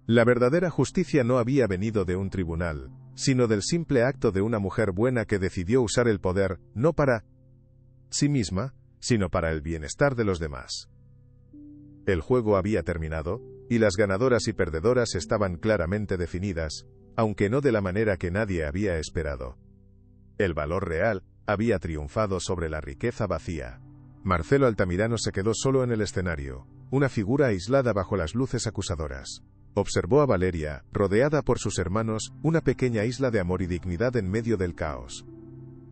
La verdadera justicia no había venido de un tribunal, sino del simple acto de una mujer buena que decidió usar el poder, no para sí misma, sino para el bienestar de los demás. El juego había terminado, y las ganadoras y perdedoras estaban claramente definidas, aunque no de la manera que nadie había esperado. El valor real había triunfado sobre la riqueza vacía. Marcelo Altamirano se quedó solo en el escenario, una figura aislada bajo las luces acusadoras. Observó a Valeria, rodeada por sus hermanos, una pequeña isla de amor y dignidad en medio del caos.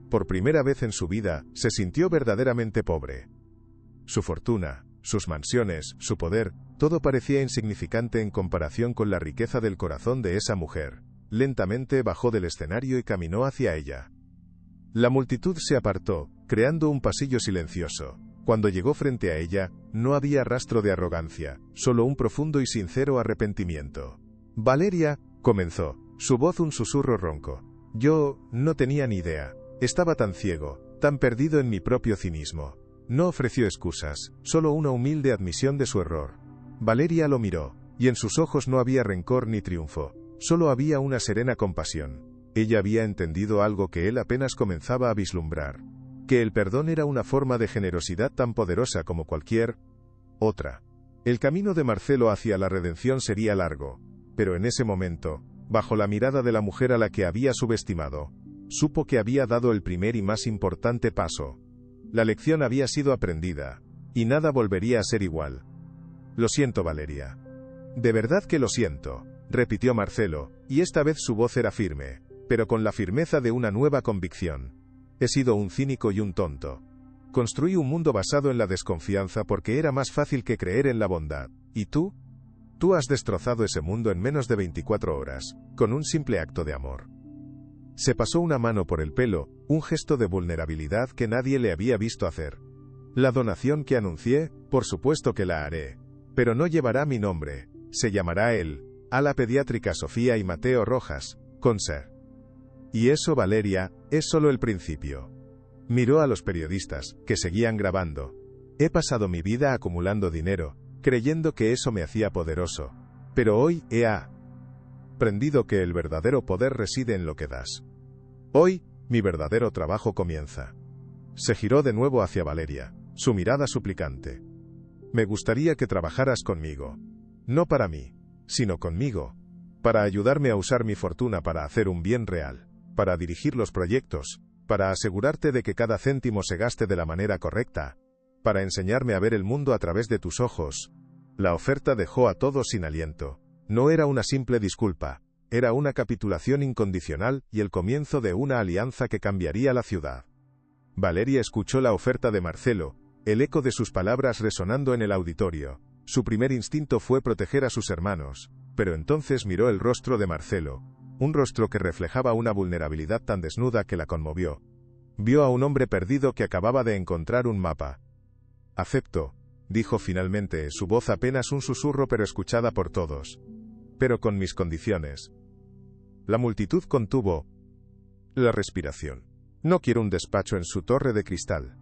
Por primera vez en su vida, se sintió verdaderamente pobre. Su fortuna, sus mansiones, su poder, todo parecía insignificante en comparación con la riqueza del corazón de esa mujer. Lentamente bajó del escenario y caminó hacia ella. La multitud se apartó, creando un pasillo silencioso. Cuando llegó frente a ella, no había rastro de arrogancia, solo un profundo y sincero arrepentimiento. Valeria, comenzó, su voz un susurro ronco. Yo no tenía ni idea. Estaba tan ciego, tan perdido en mi propio cinismo. No ofreció excusas, solo una humilde admisión de su error. Valeria lo miró, y en sus ojos no había rencor ni triunfo, solo había una serena compasión. Ella había entendido algo que él apenas comenzaba a vislumbrar, que el perdón era una forma de generosidad tan poderosa como cualquier otra. El camino de Marcelo hacia la redención sería largo, pero en ese momento, bajo la mirada de la mujer a la que había subestimado, supo que había dado el primer y más importante paso. La lección había sido aprendida, y nada volvería a ser igual. Lo siento, Valeria. De verdad que lo siento, repitió Marcelo, y esta vez su voz era firme, pero con la firmeza de una nueva convicción. He sido un cínico y un tonto. Construí un mundo basado en la desconfianza porque era más fácil que creer en la bondad. ¿Y tú? Tú has destrozado ese mundo en menos de 24 horas, con un simple acto de amor. Se pasó una mano por el pelo, un gesto de vulnerabilidad que nadie le había visto hacer. La donación que anuncié, por supuesto que la haré. Pero no llevará mi nombre, se llamará él, Ala Pediátrica Sofía y Mateo Rojas, Conser. Y eso, Valeria, es solo el principio. Miró a los periodistas, que seguían grabando. He pasado mi vida acumulando dinero, creyendo que eso me hacía poderoso. Pero hoy he aprendido que el verdadero poder reside en lo que das. Hoy, mi verdadero trabajo comienza. Se giró de nuevo hacia Valeria, su mirada suplicante. Me gustaría que trabajaras conmigo. No para mí, sino conmigo. para ayudarme a usar mi fortuna para hacer un bien real, para dirigir los proyectos, para asegurarte de que cada céntimo se gaste de la manera correcta, para enseñarme a ver el mundo a través de tus ojos. La oferta dejó a todos sin aliento. No era una simple disculpa, era una capitulación incondicional y el comienzo de una alianza que cambiaría la ciudad. Valeria escuchó la oferta de Marcelo, el eco de sus palabras resonando en el auditorio. Su primer instinto fue proteger a sus hermanos, pero entonces miró el rostro de Marcelo, un rostro que reflejaba una vulnerabilidad tan desnuda que la conmovió. Vio a un hombre perdido que acababa de encontrar un mapa. «Acepto», dijo finalmente, su voz apenas un susurro pero escuchada por todos. «Pero con mis condiciones». La multitud contuvo la respiración. «No quiero un despacho en su torre de cristal.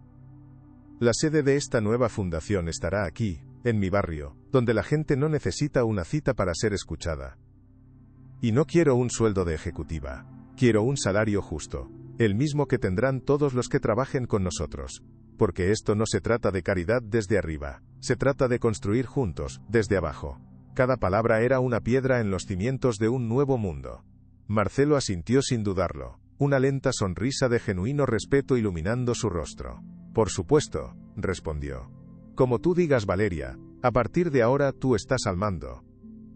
La sede de esta nueva fundación estará aquí, en mi barrio, donde la gente no necesita una cita para ser escuchada. Y no quiero un sueldo de ejecutiva. Quiero un salario justo, el mismo que tendrán todos los que trabajen con nosotros. Porque esto no se trata de caridad desde arriba, se trata de construir juntos, desde abajo». Cada palabra era una piedra en los cimientos de un nuevo mundo. Marcelo asintió sin dudarlo, una lenta sonrisa de genuino respeto iluminando su rostro. «Por supuesto», respondió. «Como tú digas, Valeria, a partir de ahora tú estás al mando».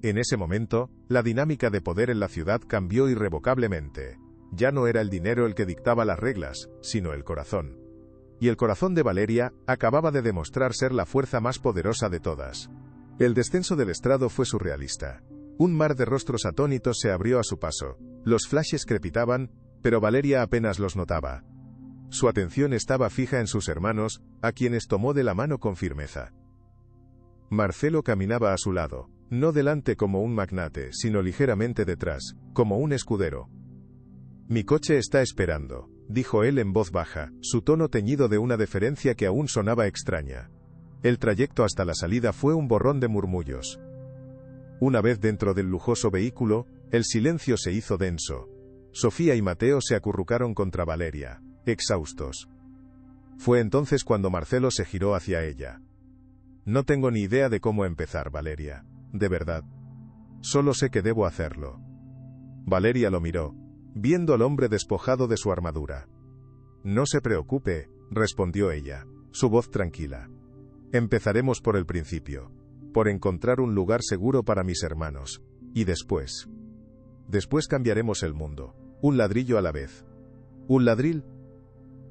En ese momento, la dinámica de poder en la ciudad cambió irrevocablemente. Ya no era el dinero el que dictaba las reglas, sino el corazón. Y el corazón de Valeria acababa de demostrar ser la fuerza más poderosa de todas. El descenso del estrado fue surrealista. Un mar de rostros atónitos se abrió a su paso. Los flashes crepitaban, pero Valeria apenas los notaba. Su atención estaba fija en sus hermanos, a quienes tomó de la mano con firmeza. Marcelo caminaba a su lado, no delante como un magnate, sino ligeramente detrás, como un escudero. «Mi coche está esperando», dijo él en voz baja, su tono teñido de una deferencia que aún sonaba extraña. El trayecto hasta la salida fue un borrón de murmullos. Una vez dentro del lujoso vehículo, el silencio se hizo denso. Sofía y Mateo se acurrucaron contra Valeria, exhaustos. Fue entonces cuando Marcelo se giró hacia ella. «No tengo ni idea de cómo empezar, Valeria. De verdad. Solo sé que debo hacerlo». Valeria lo miró, viendo al hombre despojado de su armadura. «No se preocupe», respondió ella, su voz tranquila. «Empezaremos por el principio, por encontrar un lugar seguro para mis hermanos, y después cambiaremos el mundo, un ladrillo a la vez». «¿Un ladril?»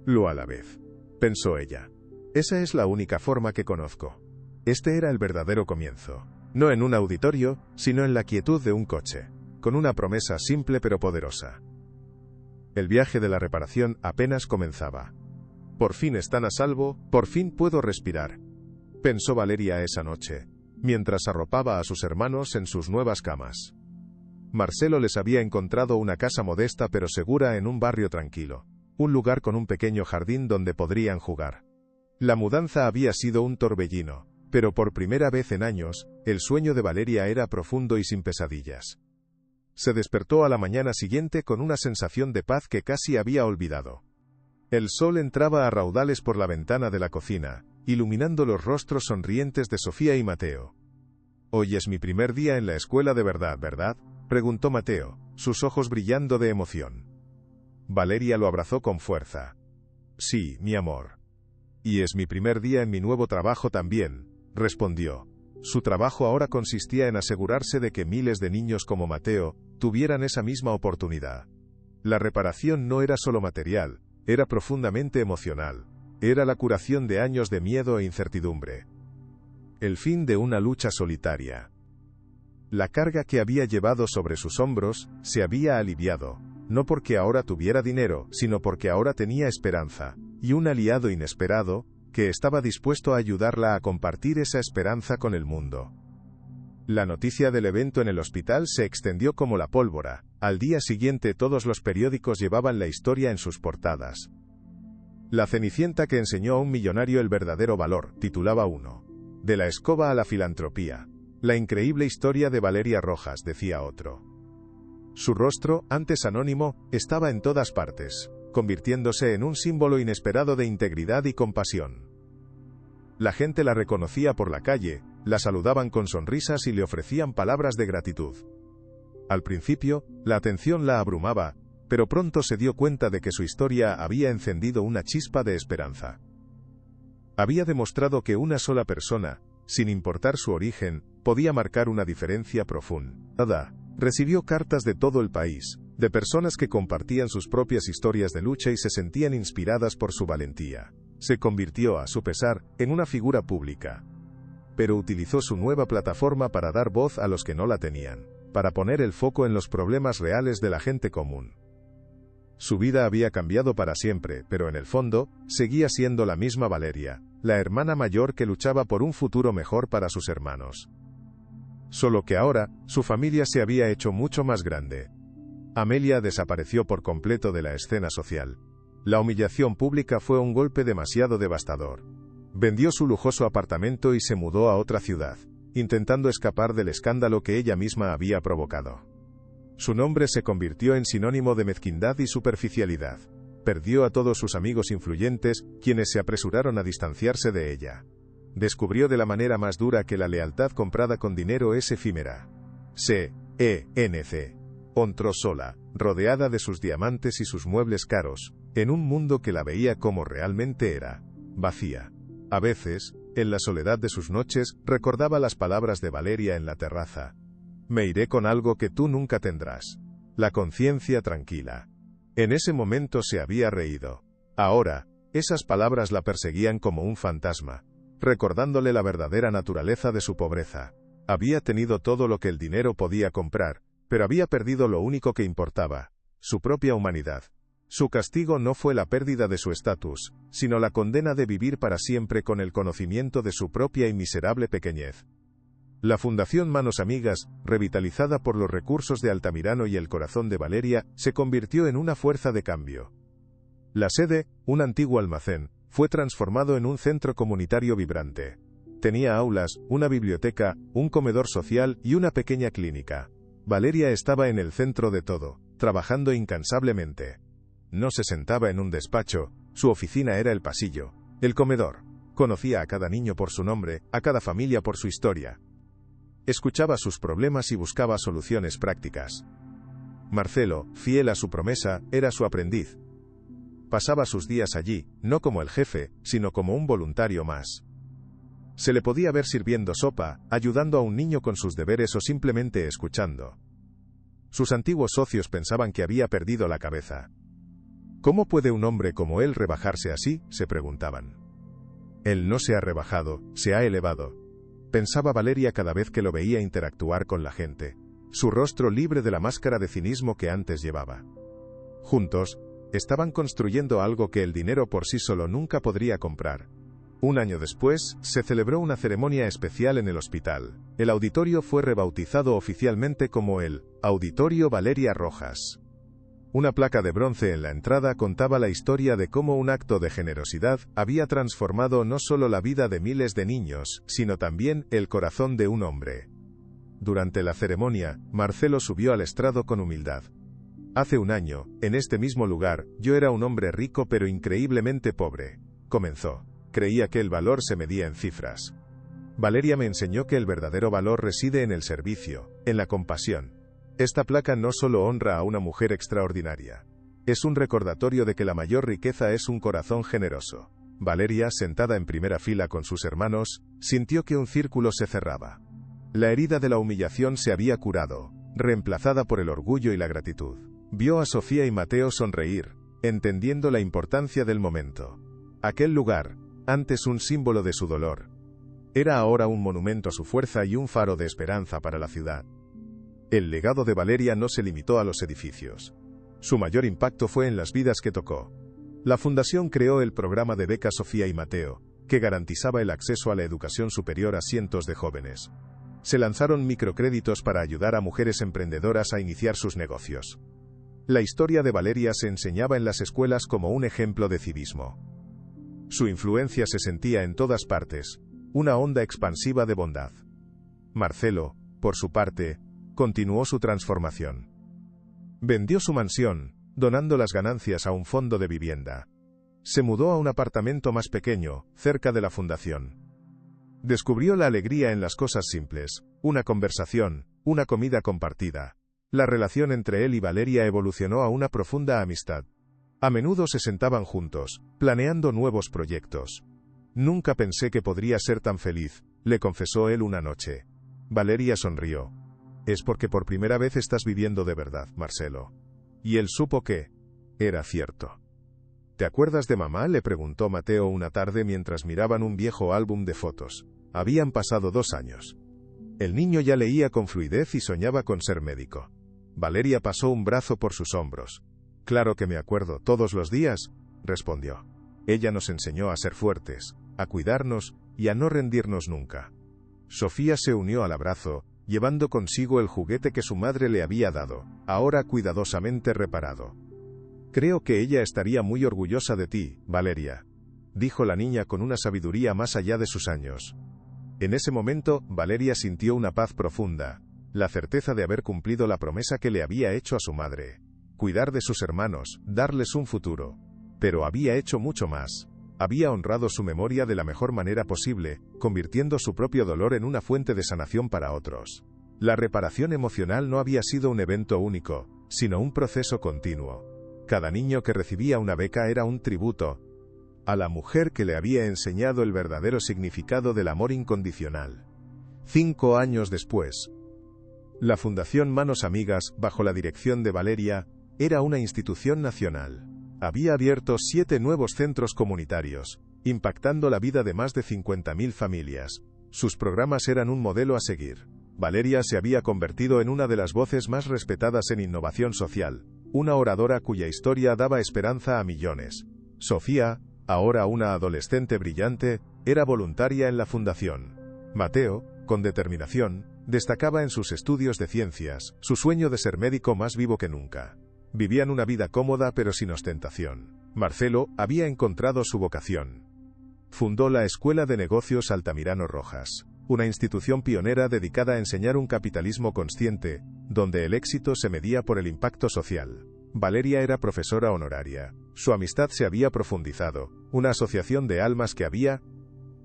«Lo a la vez», pensó ella. «Esa es la única forma que conozco». Este era el verdadero comienzo, no en un auditorio, sino en la quietud de un coche, con una promesa simple pero poderosa. El viaje de la reparación apenas comenzaba. «Por fin están a salvo, por fin puedo respirar», pensó Valeria esa noche, mientras arropaba a sus hermanos en sus nuevas camas. Marcelo les había encontrado una casa modesta pero segura en un barrio tranquilo, un lugar con un pequeño jardín donde podrían jugar. La mudanza había sido un torbellino, pero por primera vez en años, el sueño de Valeria era profundo y sin pesadillas. Se despertó a la mañana siguiente con una sensación de paz que casi había olvidado. El sol entraba a raudales por la ventana de la cocina, iluminando los rostros sonrientes de Sofía y Mateo. «Hoy es mi primer día en la escuela de verdad, ¿verdad?», preguntó Mateo, sus ojos brillando de emoción. Valeria lo abrazó con fuerza. «Sí, mi amor. Y es mi primer día en mi nuevo trabajo también», respondió. Su trabajo ahora consistía en asegurarse de que miles de niños como Mateo tuvieran esa misma oportunidad. La reparación no era solo material, era profundamente emocional. Era la curación de años de miedo e incertidumbre. El fin de una lucha solitaria. La carga que había llevado sobre sus hombros se había aliviado, no porque ahora tuviera dinero, sino porque ahora tenía esperanza, y un aliado inesperado, que estaba dispuesto a ayudarla a compartir esa esperanza con el mundo. La noticia del evento en el hospital se extendió como la pólvora. Al día siguiente todos los periódicos llevaban la historia en sus portadas. «La Cenicienta que enseñó a un millonario el verdadero valor», titulaba uno. «De la escoba a la filantropía. La increíble historia de Valeria Rojas», decía otro. Su rostro, antes anónimo, estaba en todas partes, convirtiéndose en un símbolo inesperado de integridad y compasión. La gente la reconocía por la calle, la saludaban con sonrisas y le ofrecían palabras de gratitud. Al principio, la atención la abrumaba, pero pronto se dio cuenta de que su historia había encendido una chispa de esperanza. Había demostrado que una sola persona, sin importar su origen, podía marcar una diferencia profunda. Recibió cartas de todo el país, de personas que compartían sus propias historias de lucha y se sentían inspiradas por su valentía. Se convirtió, a su pesar, en una figura pública. Pero utilizó su nueva plataforma para dar voz a los que no la tenían, para poner el foco en los problemas reales de la gente común. Su vida había cambiado para siempre, pero en el fondo, seguía siendo la misma Valeria, la hermana mayor que luchaba por un futuro mejor para sus hermanos. Solo que ahora, su familia se había hecho mucho más grande. Amelia desapareció por completo de la escena social. La humillación pública fue un golpe demasiado devastador. Vendió su lujoso apartamento y se mudó a otra ciudad, intentando escapar del escándalo que ella misma había provocado. Su nombre se convirtió en sinónimo de mezquindad y superficialidad. Perdió a todos sus amigos influyentes, quienes se apresuraron a distanciarse de ella. Descubrió de la manera más dura que la lealtad comprada con dinero es efímera. Se encontró sola, rodeada de sus diamantes y sus muebles caros, en un mundo que la veía como realmente era, vacía. A veces, en la soledad de sus noches, recordaba las palabras de Valeria en la terraza. Me iré con algo que tú nunca tendrás. La conciencia tranquila. En ese momento se había reído. Ahora, esas palabras la perseguían como un fantasma, recordándole la verdadera naturaleza de su pobreza. Había tenido todo lo que el dinero podía comprar, pero había perdido lo único que importaba, su propia humanidad. Su castigo no fue la pérdida de su estatus, sino la condena de vivir para siempre con el conocimiento de su propia y miserable pequeñez. La Fundación Manos Amigas, revitalizada por los recursos de Altamirano y el corazón de Valeria, se convirtió en una fuerza de cambio. La sede, un antiguo almacén, fue transformado en un centro comunitario vibrante. Tenía aulas, una biblioteca, un comedor social y una pequeña clínica. Valeria estaba en el centro de todo, trabajando incansablemente. No se sentaba en un despacho, su oficina era el pasillo, el comedor. Conocía a cada niño por su nombre, a cada familia por su historia. Escuchaba sus problemas y buscaba soluciones prácticas. Marcelo, fiel a su promesa, era su aprendiz. Pasaba sus días allí, no como el jefe, sino como un voluntario más. Se le podía ver sirviendo sopa, ayudando a un niño con sus deberes o simplemente escuchando. Sus antiguos socios pensaban que había perdido la cabeza. ¿Cómo puede un hombre como él rebajarse así?, se preguntaban. Él no se ha rebajado, se ha elevado, pensaba Valeria cada vez que lo veía interactuar con la gente, su rostro libre de la máscara de cinismo que antes llevaba. Juntos, estaban construyendo algo que el dinero por sí solo nunca podría comprar. Un año después, se celebró una ceremonia especial en el hospital. El auditorio fue rebautizado oficialmente como el Auditorio Valeria Rojas. Una placa de bronce en la entrada contaba la historia de cómo un acto de generosidad había transformado no solo la vida de miles de niños, sino también el corazón de un hombre. Durante la ceremonia, Marcelo subió al estrado con humildad. Hace un año, en este mismo lugar, yo era un hombre rico pero increíblemente pobre. Comenzó. Creía que el valor se medía en cifras. Valeria me enseñó que el verdadero valor reside en el servicio, en la compasión. Esta placa no solo honra a una mujer extraordinaria. Es un recordatorio de que la mayor riqueza es un corazón generoso. Valeria, sentada en primera fila con sus hermanos, sintió que un círculo se cerraba. La herida de la humillación se había curado, reemplazada por el orgullo y la gratitud. Vio a Sofía y Mateo sonreír, entendiendo la importancia del momento. Aquel lugar, antes un símbolo de su dolor, era ahora un monumento a su fuerza y un faro de esperanza para la ciudad. El legado de Valeria no se limitó a los edificios. Su mayor impacto fue en las vidas que tocó. La fundación creó el programa de becas Sofía y Mateo, que garantizaba el acceso a la educación superior a cientos de jóvenes. Se lanzaron microcréditos para ayudar a mujeres emprendedoras a iniciar sus negocios. La historia de Valeria se enseñaba en las escuelas como un ejemplo de civismo. Su influencia se sentía en todas partes, una onda expansiva de bondad. Marcelo, por su parte, continuó su transformación. Vendió su mansión, donando las ganancias a un fondo de vivienda. Se mudó a un apartamento más pequeño, cerca de la fundación. Descubrió la alegría en las cosas simples, una conversación, una comida compartida. La relación entre él y Valeria evolucionó a una profunda amistad. A menudo se sentaban juntos, planeando nuevos proyectos. Nunca pensé que podría ser tan feliz, le confesó él una noche. Valeria sonrió. Es porque por primera vez estás viviendo de verdad, Marcelo. Y él supo que era cierto. ¿Te acuerdas de mamá?, le preguntó Mateo una tarde mientras miraban un viejo álbum de fotos. Habían pasado 2 años. El niño ya leía con fluidez y soñaba con ser médico. Valeria pasó un brazo por sus hombros. Claro que me acuerdo, todos los días, respondió. Ella nos enseñó a ser fuertes, a cuidarnos y a no rendirnos nunca. Sofía se unió al abrazo, llevando consigo el juguete que su madre le había dado, ahora cuidadosamente reparado. Creo que ella estaría muy orgullosa de ti, Valeria, dijo la niña con una sabiduría más allá de sus años. En ese momento, Valeria sintió una paz profunda, la certeza de haber cumplido la promesa que le había hecho a su madre. Cuidar de sus hermanos, darles un futuro. Pero había hecho mucho más. Había honrado su memoria de la mejor manera posible, convirtiendo su propio dolor en una fuente de sanación para otros. La reparación emocional no había sido un evento único, sino un proceso continuo. Cada niño que recibía una beca era un tributo a la mujer que le había enseñado el verdadero significado del amor incondicional. 5 años después, la Fundación Manos Amigas, bajo la dirección de Valeria, era una institución nacional. Había abierto 7 nuevos centros comunitarios, impactando la vida de más de 50.000 familias. Sus programas eran un modelo a seguir. Valeria se había convertido en una de las voces más respetadas en innovación social, una oradora cuya historia daba esperanza a millones. Sofía, ahora una adolescente brillante, era voluntaria en la fundación. Mateo, con determinación, destacaba en sus estudios de ciencias, su sueño de ser médico más vivo que nunca. Vivían una vida cómoda pero sin ostentación. Marcelo había encontrado su vocación. Fundó la Escuela de Negocios Altamirano Rojas, una institución pionera dedicada a enseñar un capitalismo consciente, donde el éxito se medía por el impacto social. Valeria era profesora honoraria. Su amistad se había profundizado, una asociación de almas que había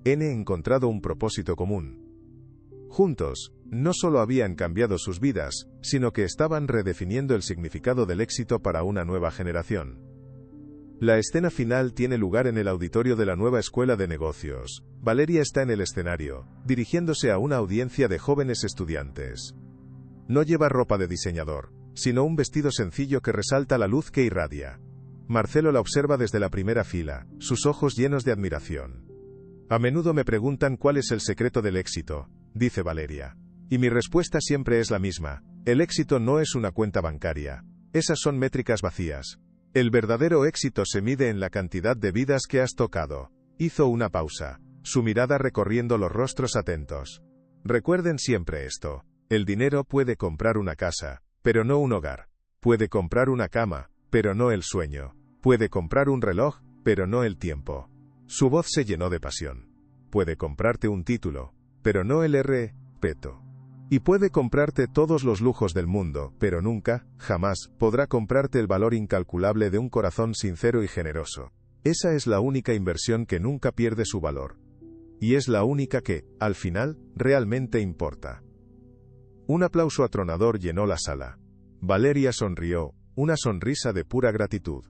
encontrado un propósito común. Juntos, no solo habían cambiado sus vidas, sino que estaban redefiniendo el significado del éxito para una nueva generación. La escena final tiene lugar en el auditorio de la nueva escuela de negocios. Valeria está en el escenario, dirigiéndose a una audiencia de jóvenes estudiantes. No lleva ropa de diseñador, sino un vestido sencillo que resalta la luz que irradia. Marcelo la observa desde la primera fila, sus ojos llenos de admiración. A menudo me preguntan cuál es el secreto del éxito, dice Valeria. Y mi respuesta siempre es la misma: el éxito no es una cuenta bancaria. Esas son métricas vacías. El verdadero éxito se mide en la cantidad de vidas que has tocado. Hizo una pausa, su mirada recorriendo los rostros atentos. Recuerden siempre esto: el dinero puede comprar una casa, pero no un hogar. Puede comprar una cama, pero no el sueño. Puede comprar un reloj, pero no el tiempo. Su voz se llenó de pasión. Puede comprarte un título, pero no el respeto. Y puede comprarte todos los lujos del mundo, pero nunca, jamás, podrá comprarte el valor incalculable de un corazón sincero y generoso. Esa es la única inversión que nunca pierde su valor. Y es la única que, al final, realmente importa. Un aplauso atronador llenó la sala. Valeria sonrió, una sonrisa de pura gratitud.